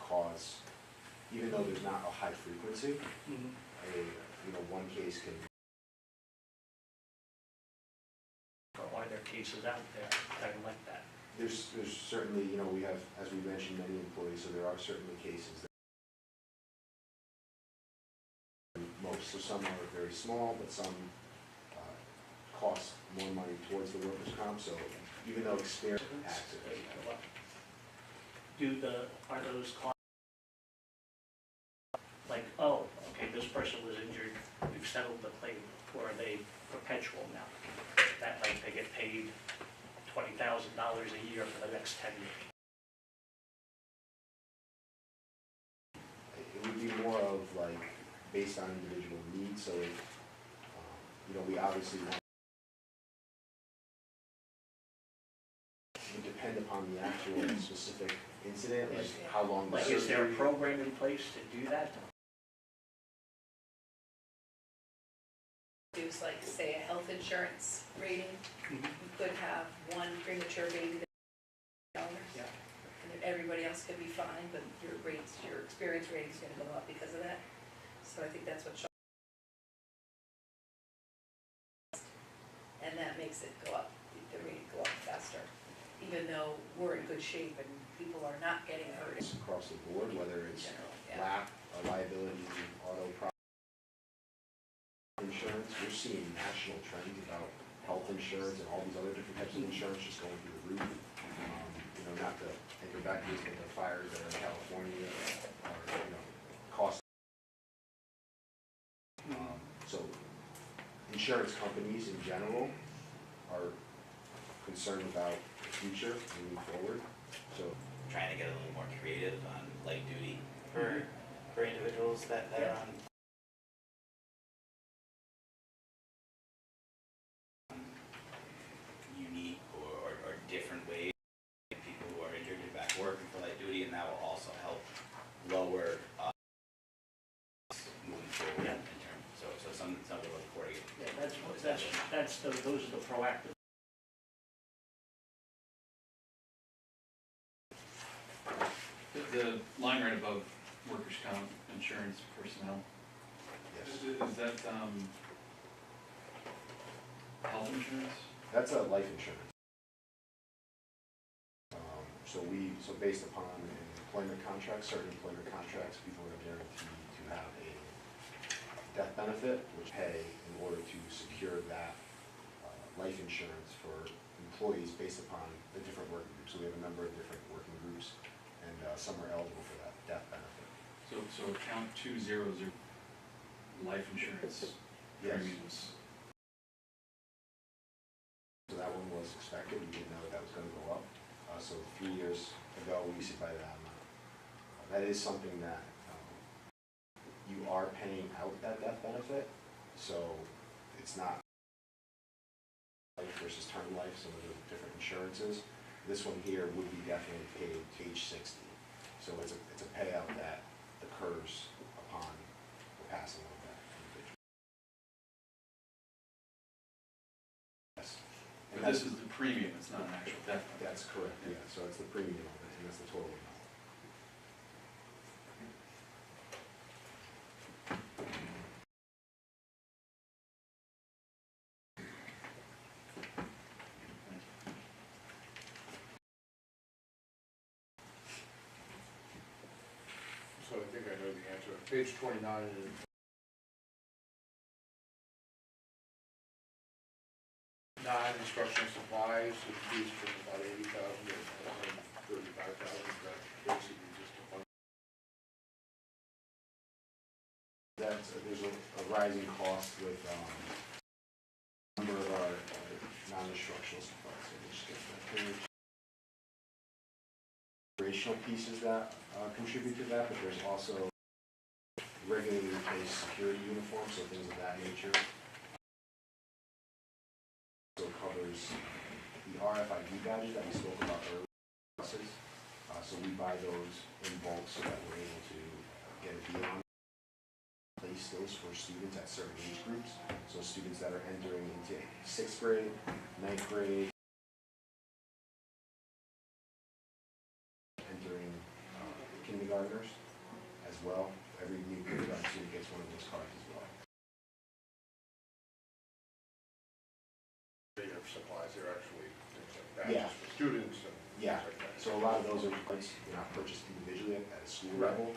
S6: cause, even though there's not a high frequency, one case can.
S7: Or are there cases out there that are like that?
S6: There's certainly, we have, as we mentioned, many employees, so there are certainly cases that most, so some are very small, but some cost more money towards the workers' comp, so even though experience acts it.
S7: Are those costs person was injured, we've settled the claim, or are they perpetual now? That like they get paid $20,000 a year for the next 10 years.
S6: It would be more of like based on individual needs, so you know, we obviously want to depend upon the actual specific incident, like how long the
S7: Like,
S6: surgery.
S7: is there a program in place to do that?
S12: Use like, say, a health insurance rating,
S7: Mhm.
S12: you could have one premature baby dollars.
S7: Yeah.
S12: And then everybody else could be fine, but your rates, your experience rating's gonna go up because of that. So I think that's what and that makes it go up, the rate go up faster, even though we're in good shape and people are not getting hurt in
S6: Across the board, whether it's
S12: general, yeah.
S6: lap, liability, auto, insurance, we're seeing national trends about health insurance and all these other different types of insurance just going through the roof. You know, not to anchor back to this, but the fires that are in California are, you know, cost. So insurance companies in general are concerned about the future moving forward. So
S10: Trying to get a little more creative on light duty for individuals that are on unique or different ways. People who are injured get back working for light duty, and that will also help lower moving forward
S7: Yeah.
S10: in terms. So some of the reporting.
S7: Yeah, those are the proactive.
S3: The line right above workers' comp insurance personnel,
S6: yes,
S3: is that, health insurance?
S6: that's a life insurance. So based upon employment contracts, certain employment contracts, people are guaranteed to have a death benefit, which pay in order to secure that life insurance for employees based upon the different working groups. So we have a number of different working groups, and some are eligible for that death benefit.
S3: So account 200, life insurance
S6: Yes.
S3: premiums.
S6: So that one was expected, we didn't know that was gonna go up. So 3 years ago, we used to buy that amount. That is something that you are paying out that death benefit, so it's not life versus term life, some of the different insurances. This one here would be definitely paid to age 60. So it's a payout that occurs upon the passing of that individual. Yes.
S3: But this is the premium, it's not an actual death benefit.
S6: That's correct, yeah, so it's the premium of it, and that's the total amount.
S5: So I think I know the answer. Page 29 is non-instructional supplies, increased from about 80,000 to 135,000. That's basically just a fund.
S6: There's a rising cost with a number of our non-instructional supplies. So let's get that page. Operational pieces that contribute to that, but there's also regularly replaced security uniforms, so things of that nature. So it covers the RFID badges that we spoke about earlier. So we buy those in bulk so that we're able to get a deal on place those for students at certain age groups. So students that are entering into 6th grade, 9th grade, entering kindergartners as well. Every new kindergarten student gets one of those cards as well.
S5: They have supplies, they're actually things like
S6: Yeah.
S5: badges for students and
S6: Yeah.
S5: things like that.
S6: So a lot of those are they're not purchased individually at a school
S5: Right.
S6: level.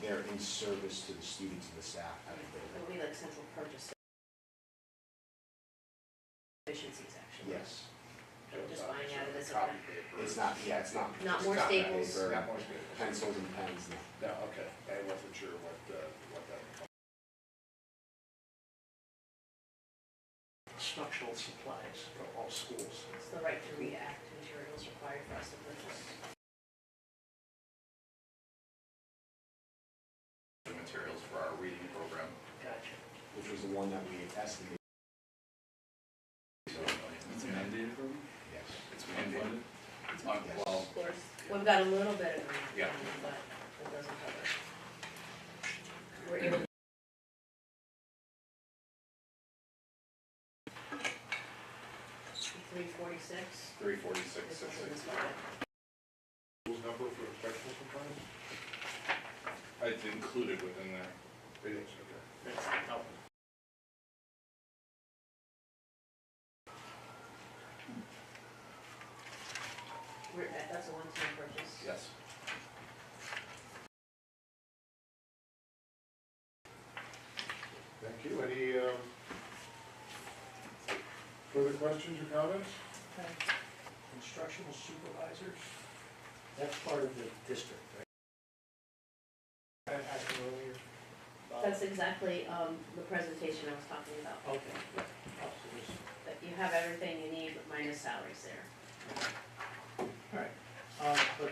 S6: They're in service to the students and the staff at the building.
S2: It'll be like central purchase efficiencies, actually.
S6: Yes.
S5: So it's
S2: Just
S5: not
S2: buying out of this
S5: copy
S2: account.
S5: paper.
S6: It's not, yeah, it's not.
S2: Not
S6: it's
S2: more
S6: not
S2: staples.
S6: paper,
S5: Not more staples.
S6: Pencils and pens, no.
S5: No, okay, I wasn't sure what that
S6: one that we estimated. So,
S3: It's mandated for them?
S6: yes.
S3: It's mandated? It's on,
S6: Yes.
S3: well,
S1: Of course.
S2: We've got a little bit of grant
S3: Yeah.
S2: funding, but it doesn't cover.
S1: We're able.
S2: $346.
S3: 346,
S2: This was in this
S3: 660.
S2: budget.
S5: Whose number for inspectional compliance?
S9: It's included within there.
S5: It is, okay.
S7: That's the top.
S2: That's a one-time purchase.
S9: Yes.
S5: Thank you. Any further questions or comments?
S8: Instructional supervisors, that's part of the district, right?
S11: I asked him earlier.
S2: That's exactly, the presentation I was talking about,
S8: Okay, yeah. Oh, so there's,
S2: that you have everything you need, but minus salaries there.
S8: all right, but,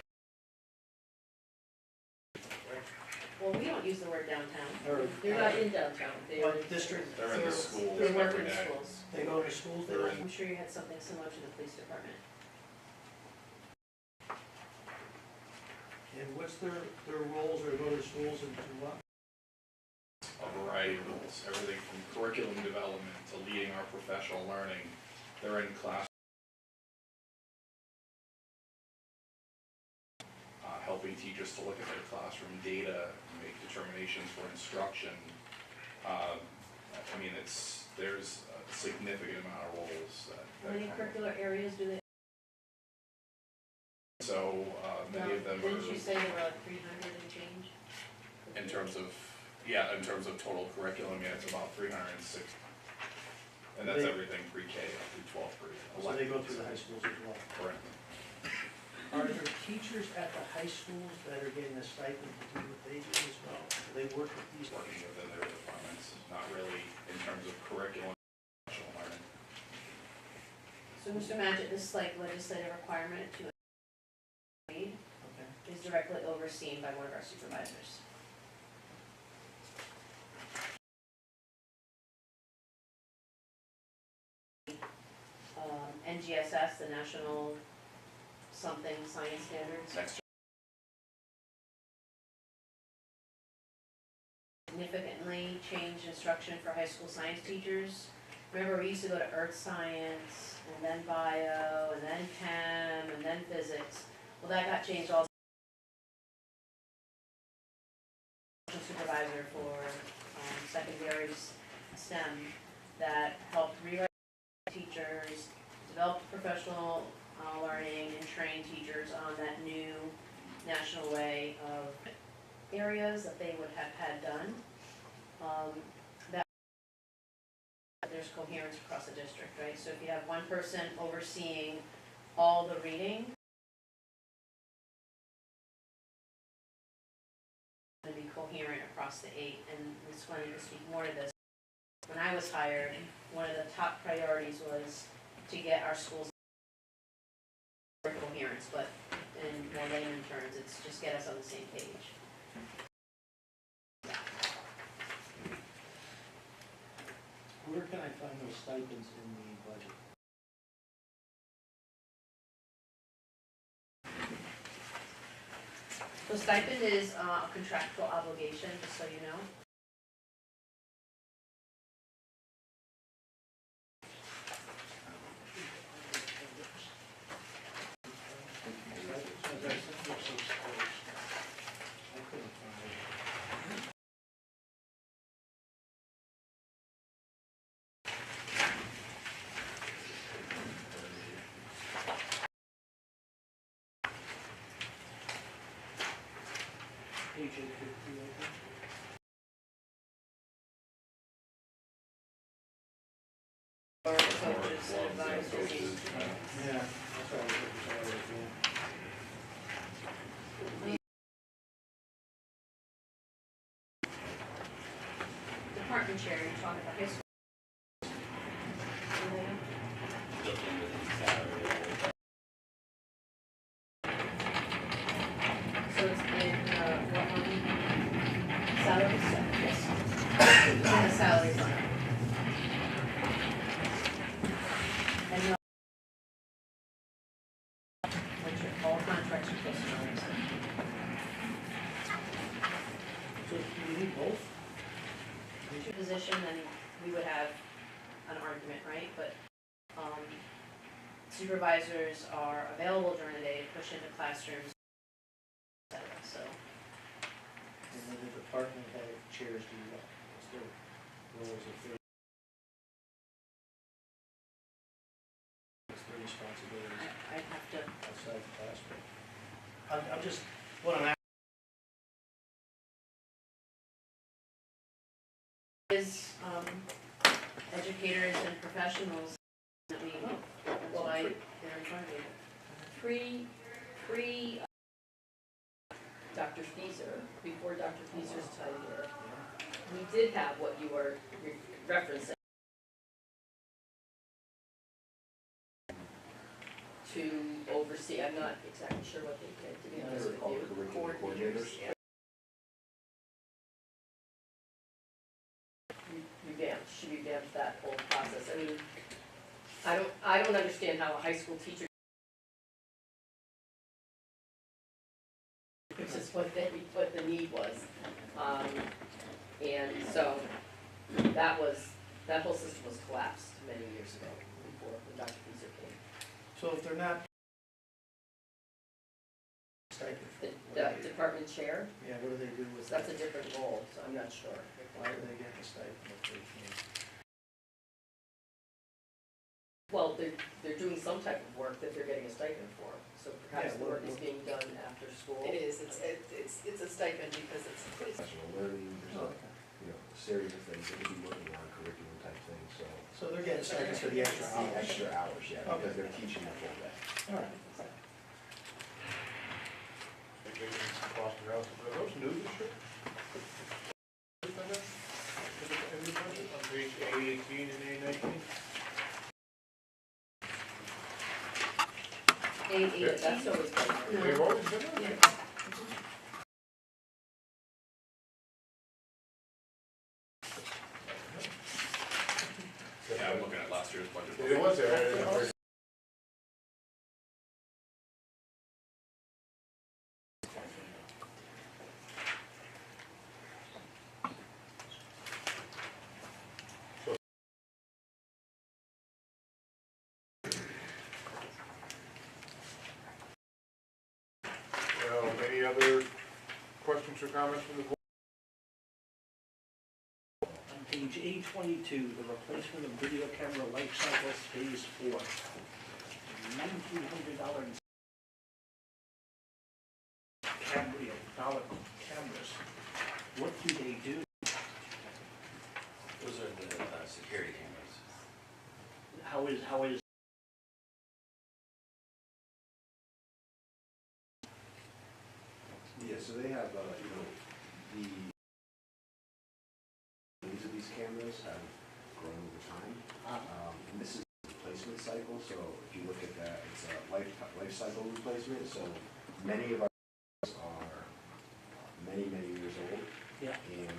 S2: Well, we don't use the word downtown.
S8: or,
S1: They're not in downtown, they're.
S8: but district,
S9: They're in the schools
S2: They work
S9: every
S2: in the
S9: day.
S2: schools.
S8: they go to schools, they
S9: They're
S8: don't,
S2: I'm sure you had something similar to the police department.
S8: and what's their roles, or go to schools and do what?
S9: A variety of roles, everything from curriculum development to leading our professional learning. They're in class. Helping teachers to look at their classroom data, make determinations for instruction. I mean, there's a significant amount of roles that.
S2: How many curricular areas do they?
S9: So, many of them
S2: Didn't you
S9: are,
S2: say there were like 300 and change?
S9: in terms of total curriculum, yeah, it's about 360. And that's
S8: They-
S9: everything pre-K up through 12th grade.
S8: So they go through the high schools as well.
S9: Correct.
S8: Are there teachers at the high schools that are getting a stipend to do what they do as well? Do they work with these?
S9: Working within their departments, not really in terms of curriculum, professional learning.
S2: So Mr. Magic, this like legislative requirement to aid
S8: Okay.
S2: is directly overseen by one of our supervisors. NGSS, the National Something Science Standards,
S9: Next,
S2: significantly changed instruction for high school science teachers. Remember, we used to go to earth science, and then bio, and then chem, and then physics. Well, that got changed also. Supervisor for secondary STEM that helped rewrite teachers, develop professional learning, and train teachers on that new national way of areas that they would have had done. That there's coherence across the district, right? So if you have one person overseeing all the reading, to be coherent across the 8, and it's funny to speak more to this. When I was hired, one of the top priorities was to get our schools coherence, but in more layman terms, it's just get us on the same page.
S8: Where can I find those stipends in the budget?
S2: So stipend is a contractual obligation, just so you know.
S8: I couldn't find it. Page 850, I think.
S2: Or coaches and advisors.
S8: Yeah, that's what I was looking for, yeah.
S2: Department chair, you're talking about high school.
S10: Built in within the salary.
S2: So it's in, what line? Salaries, yes. It's in the salary line. position, then we would have an argument, right? But, supervisors are available during the day to push into classrooms, et cetera, so.
S8: And then the department head chairs do what? What's their roles if they're? What's their responsibilities
S2: I'd have to,
S8: outside the classroom? I'm just, what I'm asking
S2: is, educators and professionals, that we, that's
S1: Well,
S2: why they're in front of you.
S1: Pre Dr. Feaser, before Dr. Feaser's time here, we did have what you were referencing. To oversee, I'm not exactly sure what they did, to be honest with
S6: Called
S1: you.
S6: curriculum coordinators.
S1: She revamped that whole process. I mean, I don't understand how a high school teacher, which is what the need was. And so that whole system was collapsed many years ago before when Dr. Feaser came.
S8: So if they're not stipend,
S1: The department chair,
S8: yeah, what do they do with
S1: that's
S8: that?
S1: a different role, so I'm not sure.
S8: Why do they get the stipend if they can't?
S1: Well, they're doing some type of work that they're getting a stipend for, so perhaps
S8: Yeah,
S1: the work
S8: what-
S1: is being done after school.
S12: It is, it's a stipend because it's,
S6: Professional learning, there's
S8: Oh,
S6: a,
S8: okay.
S6: series of things they could be working on, curriculum type things, so.
S8: So they're getting stipends for the extra
S6: The
S8: hours?
S6: extra hours, yeah,
S8: Okay.
S6: because they're teaching the full day.
S8: All right.
S5: Cost analysis, are those new this year? In the budget, on page A18 and A19?
S1: That's always been.
S5: They've always been there?
S1: Yeah.
S9: Yeah, I'm looking at last year's budget.
S5: It was there. Any other questions or comments from the board?
S7: On page A22, the replacement of video camera life cycle phase 4, $1,900 dollar cameras. What do they do?
S10: Those are the security cameras.
S7: How is
S6: Yeah, so they have, the needs of these cameras have grown over time. And this is a replacement cycle, so if you look at that, it's a life cycle replacement, so many of our are many years old.
S7: Yeah.
S6: And,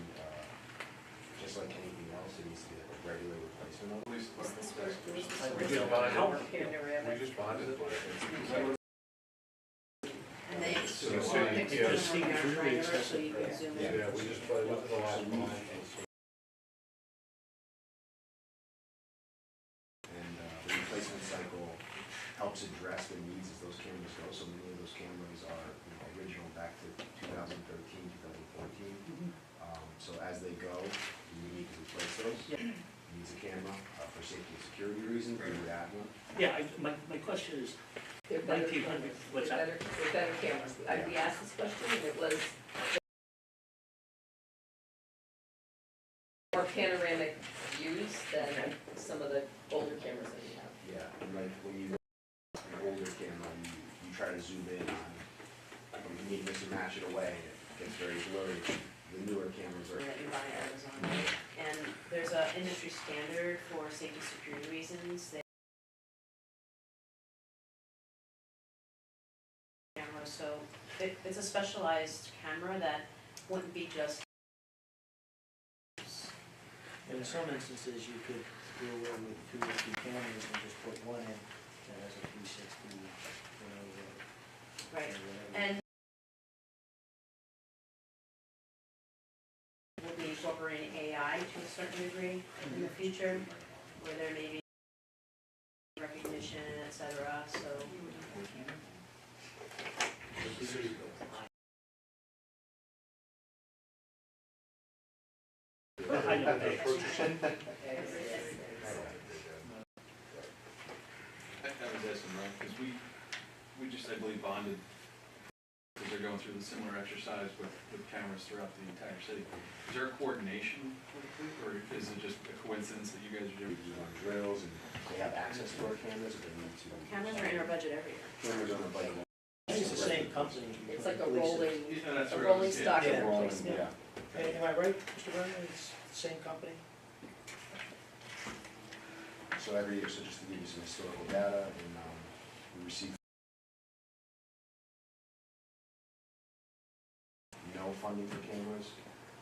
S6: just like anything else, it needs to be like a regular replacement of it.
S1: Is this where,
S5: We just bonded.
S1: panoramic?
S5: We just bonded it.
S12: and they,
S6: So,
S5: the city,
S7: it
S5: yeah.
S7: just seems really excessive.
S1: You can zoom in.
S5: Yeah, we just put it with the last line.
S6: And the replacement cycle helps address the needs as those cameras go. So many of those cameras are original back to 2013, 2014. So as they go, you need to replace those.
S7: Yeah.
S6: Needs a camera for safety and security reasons, we would add one.
S7: Yeah, my question is,
S1: They're better
S7: 1900, what's that?
S1: They're better cameras. We asked this question and it was more panoramic views than some of the older cameras that we have.
S6: Yeah, and like when you an older camera, you try to zoom in on, you need to mix and match it away, and it gets very blurry. The newer cameras are.
S2: that you buy on Amazon, right? And there's a industry standard for safety security reasons. Camera, so it's a specialized camera that wouldn't be just.
S8: In some instances, you could do away with 2 or 3 cameras and just put one in that has a 360,
S2: Right,
S8: or whatever.
S2: and will be incorporating AI to a certain degree in the future, where there may be recognition, et cetera, so.
S7: I know they-
S3: I was asking, right, because we just, I believe, bonded, because they're going through the similar exercise with cameras throughout the entire city. Is there a coordination, or is it just a coincidence that you guys are
S6: We
S3: doing?
S6: do on drills, and they have access to our cameras, but they need to.
S2: Cameras are in our budget every year.
S6: Cameras on the budget.
S8: I think it's the same company.
S1: It's like a
S8: Police.
S1: rolling,
S3: Yeah, that's
S1: a
S3: where I
S1: rolling
S3: was-
S1: stock
S3: yeah,
S1: of
S6: Rolling,
S1: replacement.
S6: yeah.
S8: Am I right, Mr. Vernon, it's the same company?
S6: So every year, so just to give you some historical data, and we receive no funding for cameras.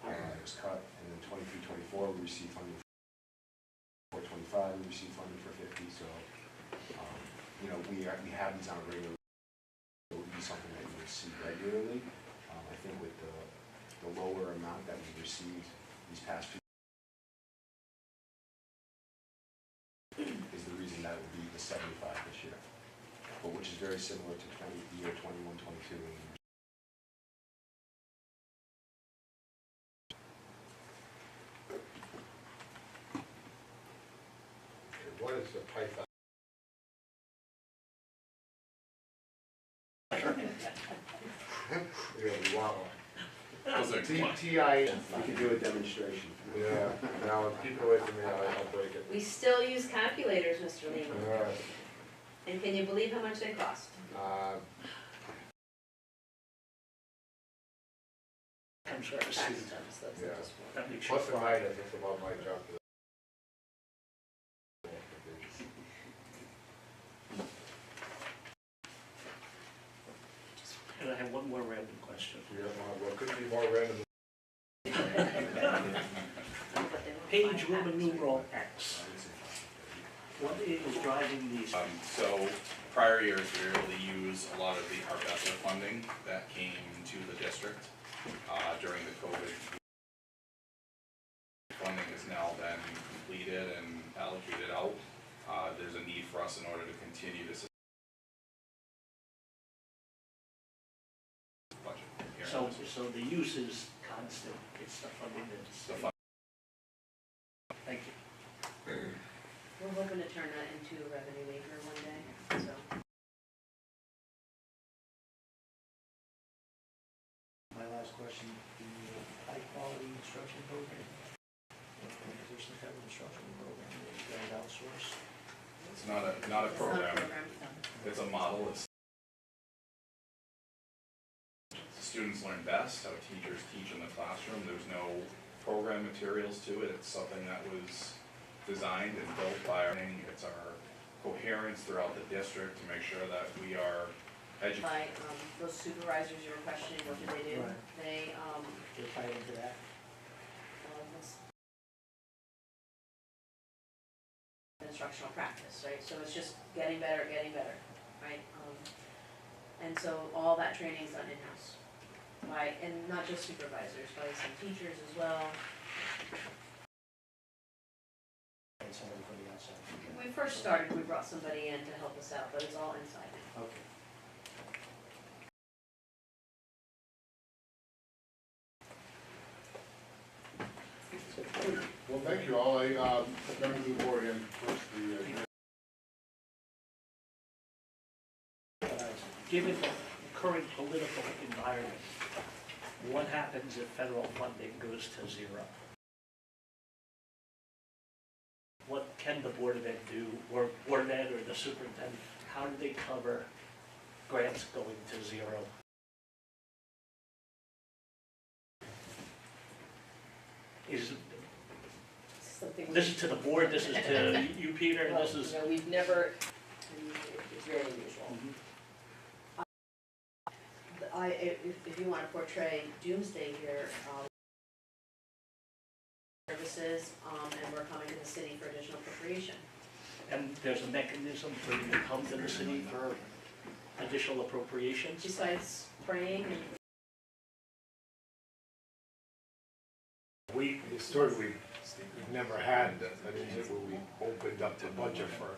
S6: It was cut, and then 23-24, we received funding for 25, we received funding for 50, so, you know, we have these on a regular, it would be something that you would see regularly. I think with the lower amount that we received these past few is the reason that it would be the 75 this year, but which is very similar to year 21, 22.
S5: Okay, what is the Python? Yeah, wow.
S9: Those are
S5: TI,
S6: We could do a demonstration.
S5: yeah, now keep it away from me, I'll break it.
S2: We still use calculators, Mr. Lehman,
S5: All right,
S2: and can you believe how much they cost?
S7: I'm sorry,
S1: Tax returns, that's
S5: Yeah.
S1: just one.
S7: that makes you
S5: plus and
S7: fly.
S5: minus, it's about my job.
S7: And I have one more random question.
S5: Yeah, well, couldn't be more random.
S7: Page Roman numeral X, what is driving these?
S9: So prior years, we were able to use a lot of the ARPESA funding that came to the district during the COVID. Funding has now been completed and allocated out. There's a need for us in order to continue this budget. here.
S7: So the use is constant, it's the funding that's.
S9: The fund-
S7: Thank you.
S2: We're hoping to turn that into a revenue maker one day, so.
S8: My last question, the high-quality instruction program, organization that have an instruction program, that you guys outsource?
S9: It's not a
S2: It's not a
S9: program,
S2: program.
S9: it's a model. It's students learn best how teachers teach in the classroom. There's no program materials to it. It's something that was designed and built by our, it's our coherence throughout the district to make sure that we are educated.
S2: By, those supervisors you were questioning, what do they do?
S8: Right.
S2: They,
S8: Get tied into that?
S2: instructional practice, right? So it's just getting better, right? And so all that training is done in-house by, and not just supervisors, by some teachers as well.
S8: And somebody from the outside?
S2: When we first started, we brought somebody in to help us out, but it's all inside now.
S8: Okay.
S5: Well, thank you all, members of the board, and first the,
S7: Given the current political environment, what happens if federal funding goes to zero? What can the Board of Ed do, or Board of Ed or the superintendent, how do they cover grants going to zero? Is,
S1: Something.
S7: this is to the board, this is to you, Peter, and this is.
S1: You know, we've never, it's very unusual.
S2: If you wanna portray doomsday here, services, and we're coming to the city for additional appropriation.
S7: And there's a mechanism for you to come to the city for additional appropriations?
S2: Besides praying and
S5: we
S13: historically, we've never had an incident where we opened up the budget for.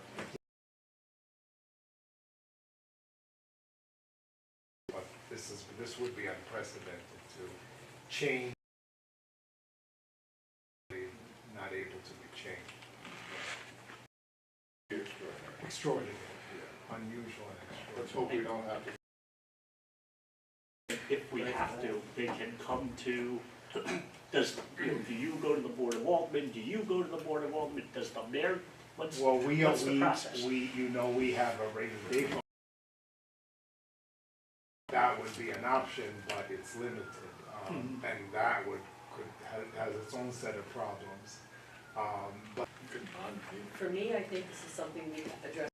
S13: But this would be unprecedented to change, not able to be changed. Extraordinary, unusual and extraordinary.
S5: Let's hope we don't have to.
S7: If we have to, they can come to, do you go to the Board of Aldermen, do you go to the Board of Aldermen, does the mayor, what's the process?
S13: we have a regular day. That would be an option, but it's limited, and that has its own set of problems. But
S1: For me, I think this is something we address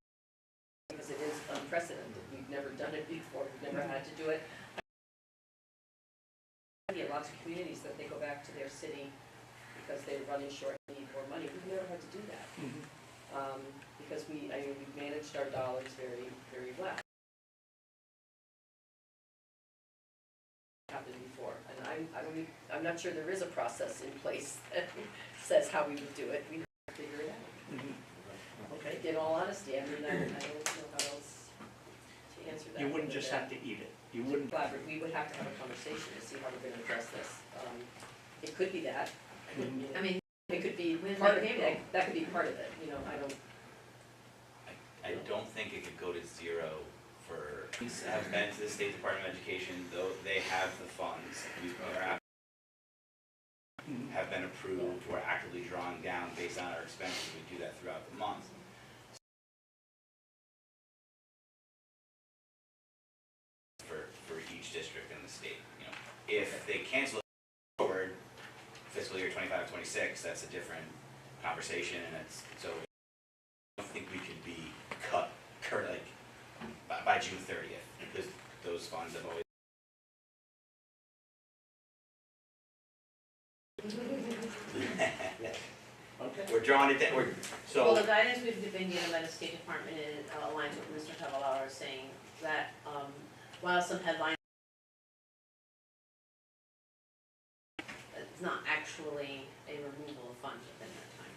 S1: because it is unprecedented. We've never done it before. We've never had to do it. Yeah, lots of communities that they go back to their city because they're running short and need more money. We've never had to do that. Because we've managed our dollars very, very well. Happened before, and I'm not sure there is a process in place that says how we would do it. We have to figure it out. Okay, in all honesty, I mean, I don't know how else to answer that.
S7: You wouldn't just have to eat it, you wouldn't.
S1: We would have to have a conversation to see how we're gonna address this. It could be that.
S2: I mean,
S1: It could be
S2: When
S1: part of
S2: they-
S1: it, that could be part of it,
S10: I don't think it could go to zero for, have been to the State Department of Education, though they have the funds, have been approved, we're actively drawing down based on our expenses, we do that throughout the month. For each district in the state, if they cancel it forward, fiscal year 25-26, that's a different conversation, and it's, so I don't think we could be cut like by June 30th, because those funds have always.
S7: Okay.
S10: We're drawing it down,
S2: well, the guidance we've been given by the State Department aligns with Mr. Tavalaro saying that, while some headlines, it's not actually a removal of funds within that time.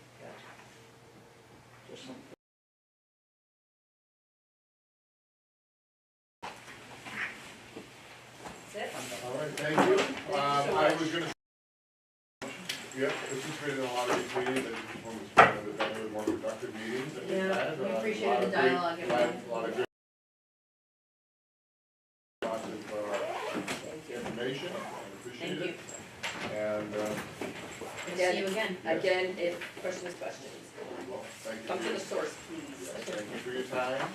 S7: Just some-
S1: that's it.
S5: All right, thank you. I was gonna. Yeah, this has been a lot of these meetings, I just want to spend a better, more productive meetings that we've
S2: Yeah,
S5: had.
S2: we
S5: A
S2: appreciate
S5: lot
S2: the
S5: of
S2: dialogue,
S5: great-
S2: everyone.
S5: A lot of good. Lots of
S1: Thank you.
S5: information, I appreciate
S2: Thank you.
S5: it. And,
S2: See you again.
S1: Again, if questions,
S5: well, thank you.
S1: come to the source, please.
S5: Yes, thank you for your time.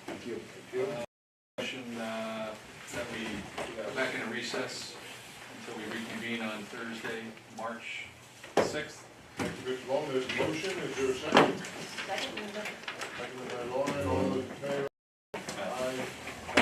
S6: Thank you.
S3: Motion that we go back into recess until we reconvene on Thursday, March 6th.
S5: Thank you, Mr. Bowman. There's a